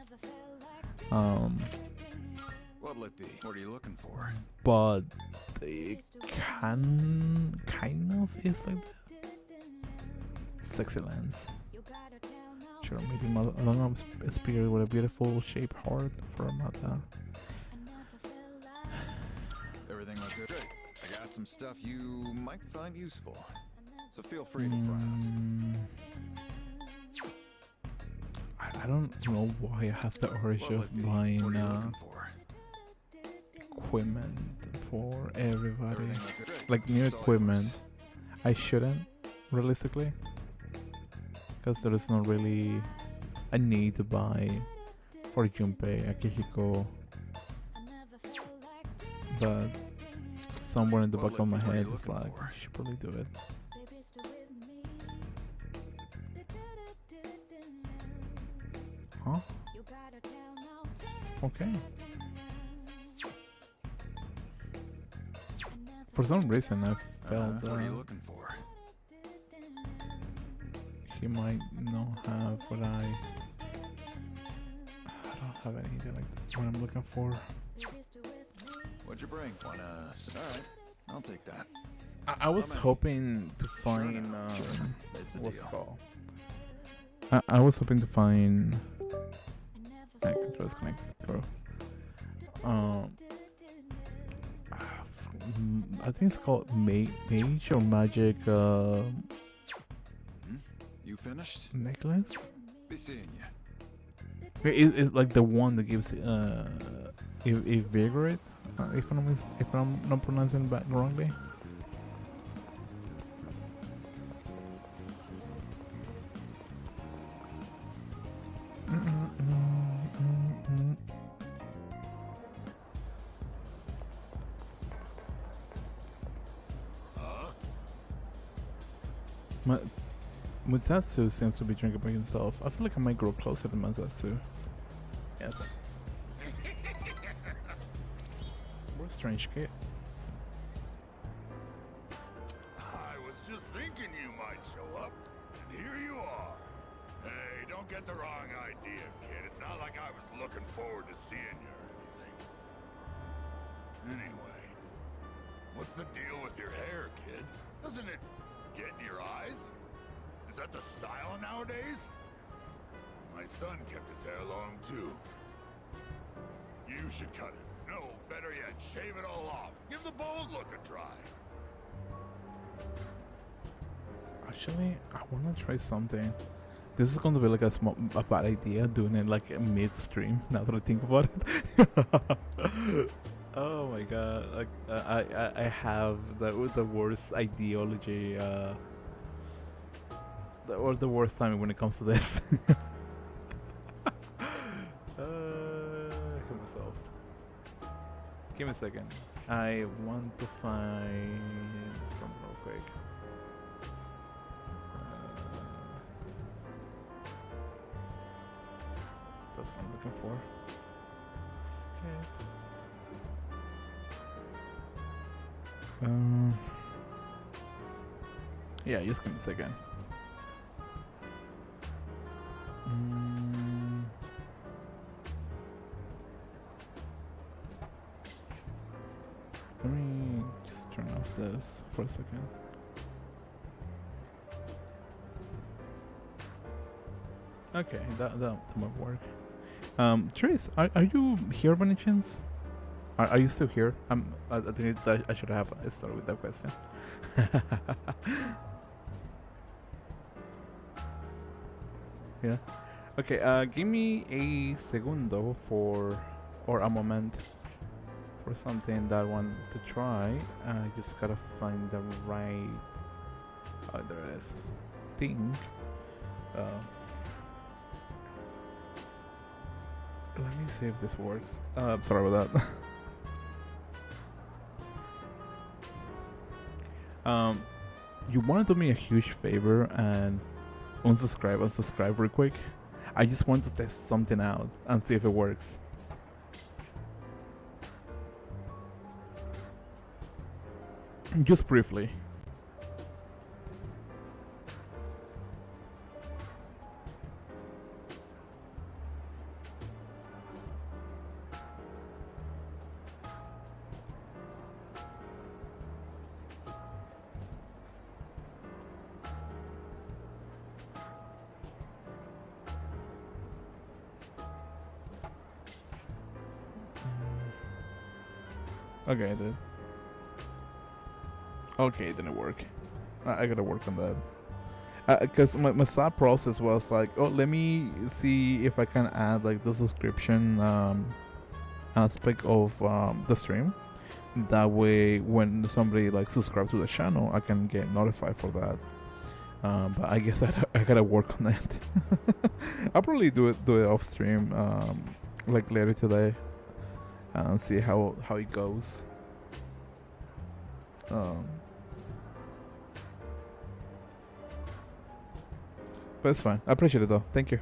What'll it be? What are you looking for? But it kind of is like that. Sexy lens. Sure, maybe my long arm spear with a beautiful shaped heart for Amada. Everything looks good. I got some stuff you might find useful, so feel free to browse. I don't know why I have the urge of buying equipment for everybody. Like new equipment. I shouldn't, realistically, because there is not really a need to buy for Junpei, Akihiko, but somewhere in the back of my head it's like, I should probably do it. Huh? Okay. For some reason I felt what are you looking for? He might not have what I don't have anything like that, what I'm looking for. What'd you bring? Alright, I'll take that. I was hoping to find It's a what's it deal. called? I was hoping to find controls connect, bro. I think it's called Mage or Magic You finished? necklace. Be seeing you. It's like the one that gives invigorate. If I'm not pronouncing it back wrongly. Mutatsu seems to be drinking by himself. I feel like I might grow closer to Mutatsu. Yes. What a strange kid. I was just thinking you might show up, and here you are. Hey, don't get the wrong idea, kid. It's not like I was looking forward to seeing you or anything. Anyway, what's the deal with your hair, kid? Doesn't it get in your eyes? Is that the style nowadays? My son kept his hair long too. You should cut it. No, better yet, shave it all off. Give the bald look a try. Actually, I wanna try something. This is going to be like a bad idea doing it like midstream. Now that I think about it. Oh my god! Like I have the worst ideology. Or the worst time when it comes to this. Kill myself. Give me a second. I want to find something real quick. That's what I'm looking for. Escape. Yeah, just give me a second. let me just turn off this for a second. Okay, that might work. Trace, are you here by any chance? Are you still here? I think I should have started with that question. Yeah. Okay. Give me a segundo or a moment for something that I want to try. I just gotta find the right. Oh, there it is. Thing. Let me see if this works. Sorry about that. You want to do me a huge favor and unsubscribe real quick. I just want to test something out and see if it works. Just briefly. Okay, then. Okay, it didn't work. I gotta work on that. Because my thought process was like, oh, let me see if I can add like the subscription aspect of the stream. That way, when somebody like subscribes to the channel, I can get notified for that. But I guess I gotta work on that. I'll probably do it off stream, like later today. And see how it goes. But it's fine. I appreciate it though. Thank you.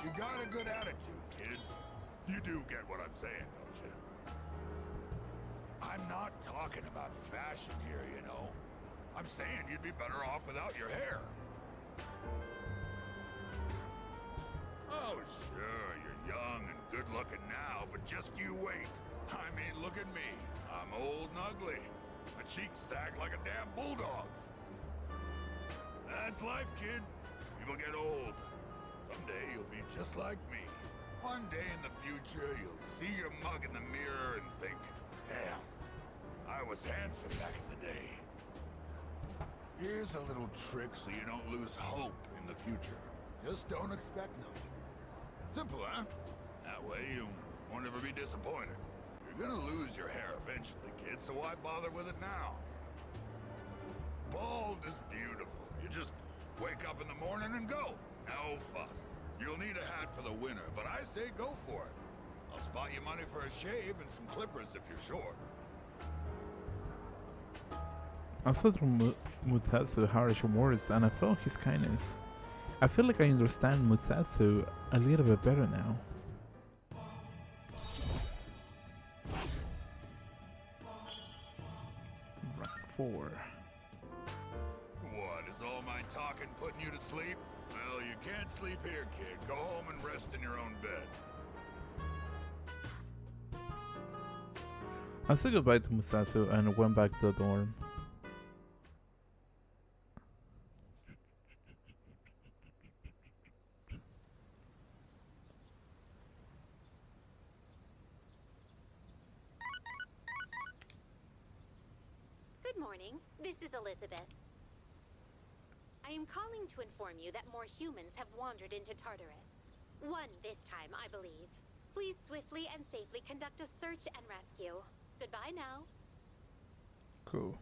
You got a good attitude, kid. You do get what I'm saying, don't you? I'm not talking about fashion here, you know. I'm saying you'd be better off without your hair. Oh, sure, you're young and good-looking now, but just you wait. I mean, look at me. I'm old and ugly. My cheeks sag like a damn bulldog's. That's life, kid. People get old. Someday you'll be just like me. One day in the future, you'll see your mug in the mirror and think, damn, I was handsome back in the day. Here's a little trick so you don't lose hope in the future. Just don't expect nothing. Simple, huh? That way you won't ever be disappointed. You're gonna lose your hair eventually, kid, so why bother with it now? Bald is beautiful. You just wake up in the morning and go. No fuss. You'll need a hat for the winter, but I say go for it. I'll spot you money for a shave and some clippers if you're short. Aside from Mutatsu harsh words, and I felt his kindness. I feel like I understand Mutatsu a little bit better now. Rank 4. What, is all my talking putting you to sleep? Well, you can't sleep here, kid. Go home and rest in your own bed. I said goodbye to Mutatsu and went back to the dorm. Good morning. This is Elizabeth. I am calling to inform you that more humans have wandered into Tartarus. One this time, I believe. Please swiftly and safely conduct a search and rescue. Goodbye now. Cool.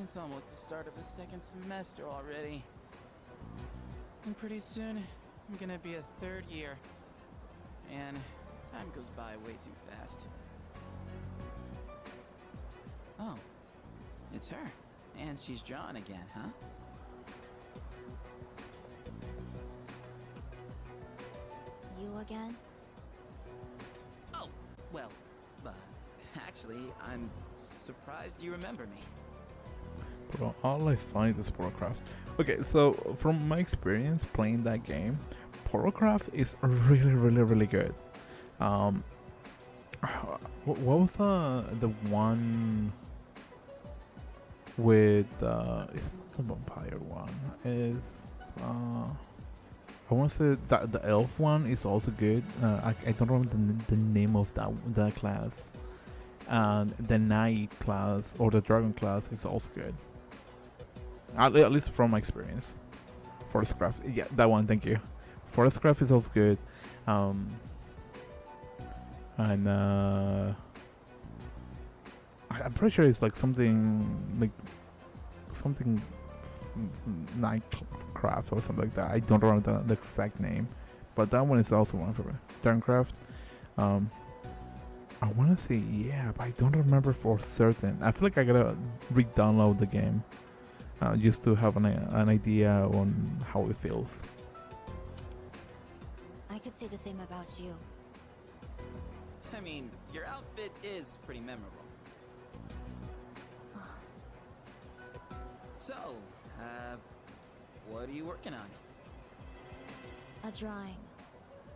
It's almost the start of the second semester already. And pretty soon, I'm gonna be a third year. And time goes by way too fast. Oh, it's her. And she's drawn again, huh? You again? Oh, well, actually, I'm surprised you remember me. Bro, all I find is Porocraft. Okay, so from my experience playing that game, Porocraft is really good. What was the one with it's not the vampire one? Is I want to say that the elf one is also good. I don't remember the name of that class. And the knight class or the dragon class is also good. At least from my experience. Forestcraft, yeah, that one. Thank you. Forestcraft is also good. And I'm pretty sure it's like something Nightcraft or something like that. I don't remember the exact name, but that one is also one for me. Turncraft. I want to say yeah, but I don't remember for certain. I feel like I gotta re-download the game just to have an idea on how it feels. I could say the same about you. I mean, your outfit is pretty memorable. So, what are you working on? A drawing.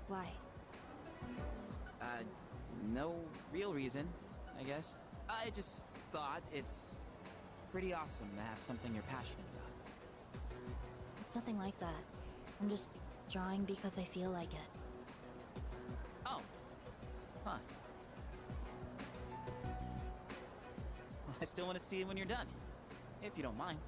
Why? No real reason, I guess. I just thought it's pretty awesome to have something you're passionate about. It's nothing like that. I'm just drawing because I feel like it. Oh. Huh. I still want to see it when you're done. If you don't mind.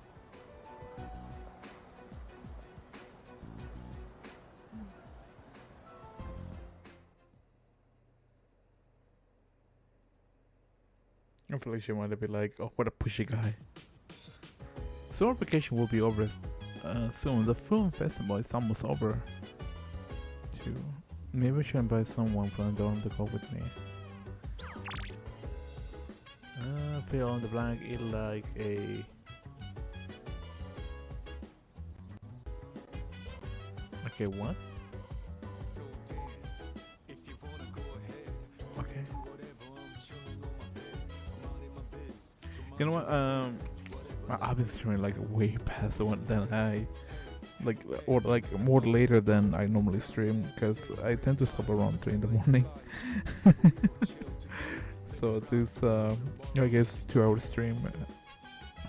I feel like she might be like, oh, what a pushy guy. Summer vacation will be over soon. The film festival is almost over. Too. Maybe I should invite someone from the dorm to go with me. Fill in the blank. It like a. Okay, what? Okay. You know what? I've been streaming like way past the one than I like, or like more later than I normally stream because I tend to stop around 3 in the morning. So this, I guess, 2-hour stream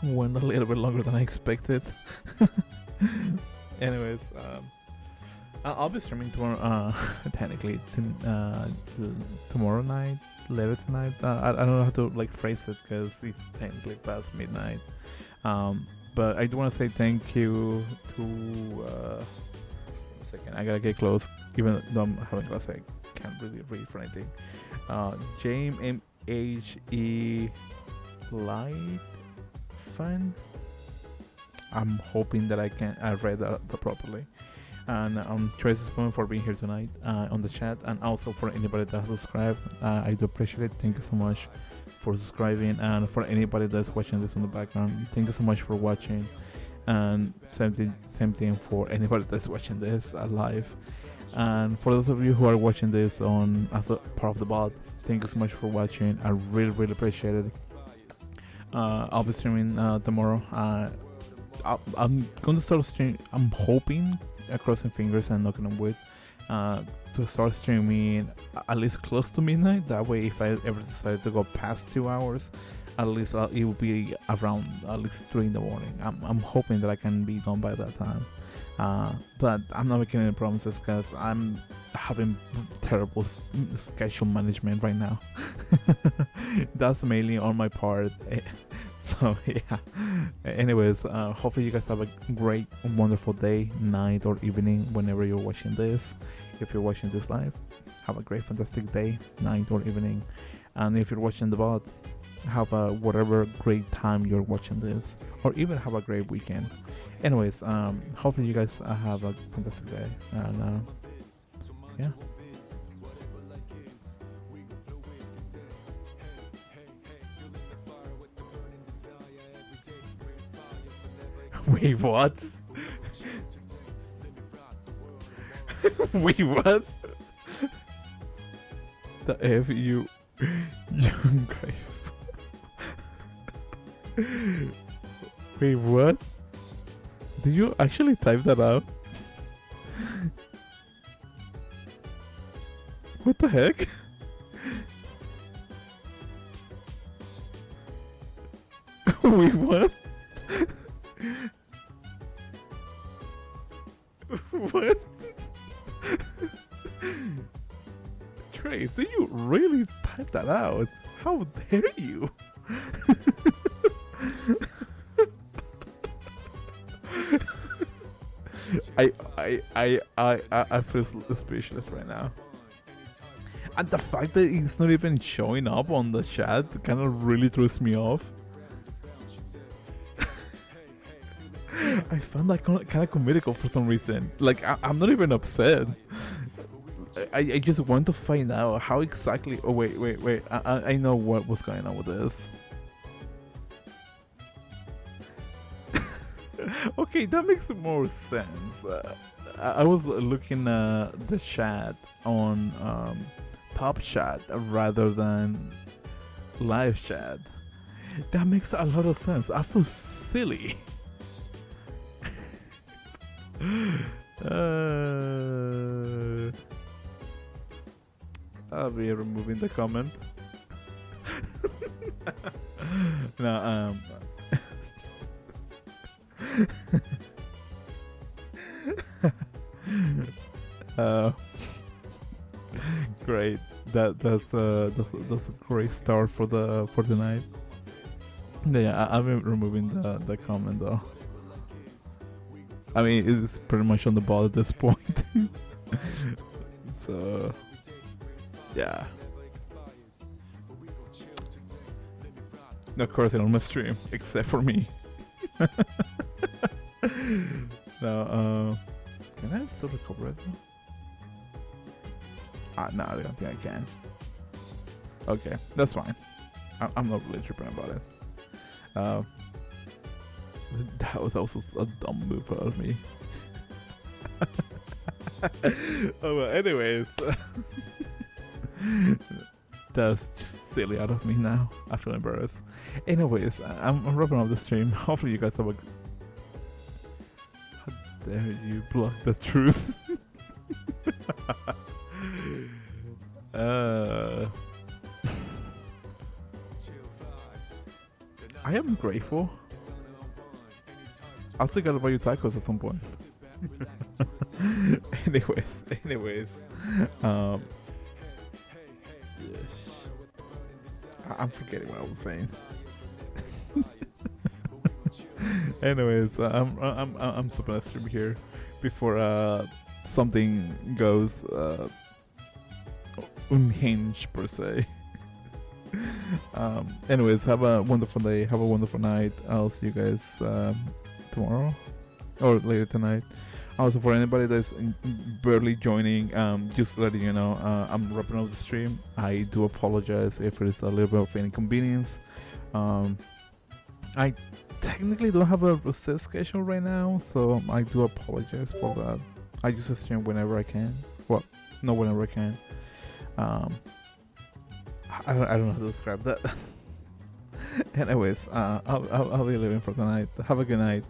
went a little bit longer than I expected. Anyways, I'll be streaming tomorrow. Technically, tomorrow night. Later tonight. I don't know how to like phrase it because it's technically past midnight. But I do want to say thank you to. One second, I gotta get close. Even though I'm having class, I can't really read for anything. James MHE Light Fan. I'm hoping that I read that properly. And Tracy Spoon for being here tonight on the chat, and also for anybody that has subscribed. I do appreciate it. Thank you so much for subscribing, and for anybody that's watching this in the background, thank you so much for watching. And same thing for anybody that's watching this live. And for those of you who are watching this on as a part of the bot, thank you so much for watching. I really appreciate it. I'll be streaming tomorrow. I'm going to start streaming. I'm hoping, crossing fingers and knocking on wood, to start streaming at least close to midnight. That way, if I ever decide to go past 2 hours, at least it will be around at least 3 in the morning. I'm hoping that I can be done by that time. But I'm not making any promises because I'm having terrible schedule management right now. That's mainly on my part. So yeah. Anyways, hopefully you guys have a great, wonderful day, night, or evening whenever you're watching this. If you're watching this live, have a great, fantastic day, night, or evening. And if you're watching the VOD, have a whatever great time you're watching this, or even have a great weekend. Anyways, hopefully you guys have a fantastic day, and yeah. Wait, what? Wait, what? The F you grave. Wait, what? Did you actually type that out? What the heck? Wait, what? What? Trace, you really typed that out? How dare you? I feel speechless right now. And the fact that it's not even showing up on the chat kind of really throws me off. I found that kind of comical for some reason. Like, I'm not even upset. I just want to find out how exactly... Oh, wait. I know what was going on with this. Okay, that makes more sense. I was looking at the chat on Top Chat rather than Live Chat. That makes a lot of sense. I feel silly. I'll be removing the comment. No, great. That's a great start for the night. Yeah, I've been removing the comment though. I mean, it's pretty much on the ball at this point. So, yeah. No cursing on my stream, except for me. No, can I still record it? No, I don't think I can. Okay, that's fine. I'm not really tripping about it. That was also a dumb move out of me. Oh, well, anyways. That's just silly out of me now. I feel embarrassed. Anyways, I'm wrapping up the stream. Hopefully you guys have a... How dare you block the truth? I am grateful. I still gotta buy you tacos at some point. anyways, I'm forgetting what I was saying. Anyways, I'm supposed to stream here before something goes unhinged per se. Anyways, have a wonderful day. Have a wonderful night. I'll see you guys tomorrow or later tonight. Also, for anybody that's barely joining, just letting you know, I'm wrapping up the stream. I do apologize if it is a little bit of inconvenience. I technically don't have a set schedule right now, so I do apologize for that. I just stream whenever I can. Well, not whenever I can. I don't know how to describe that. Anyways, I'll be leaving for tonight. Have a good night.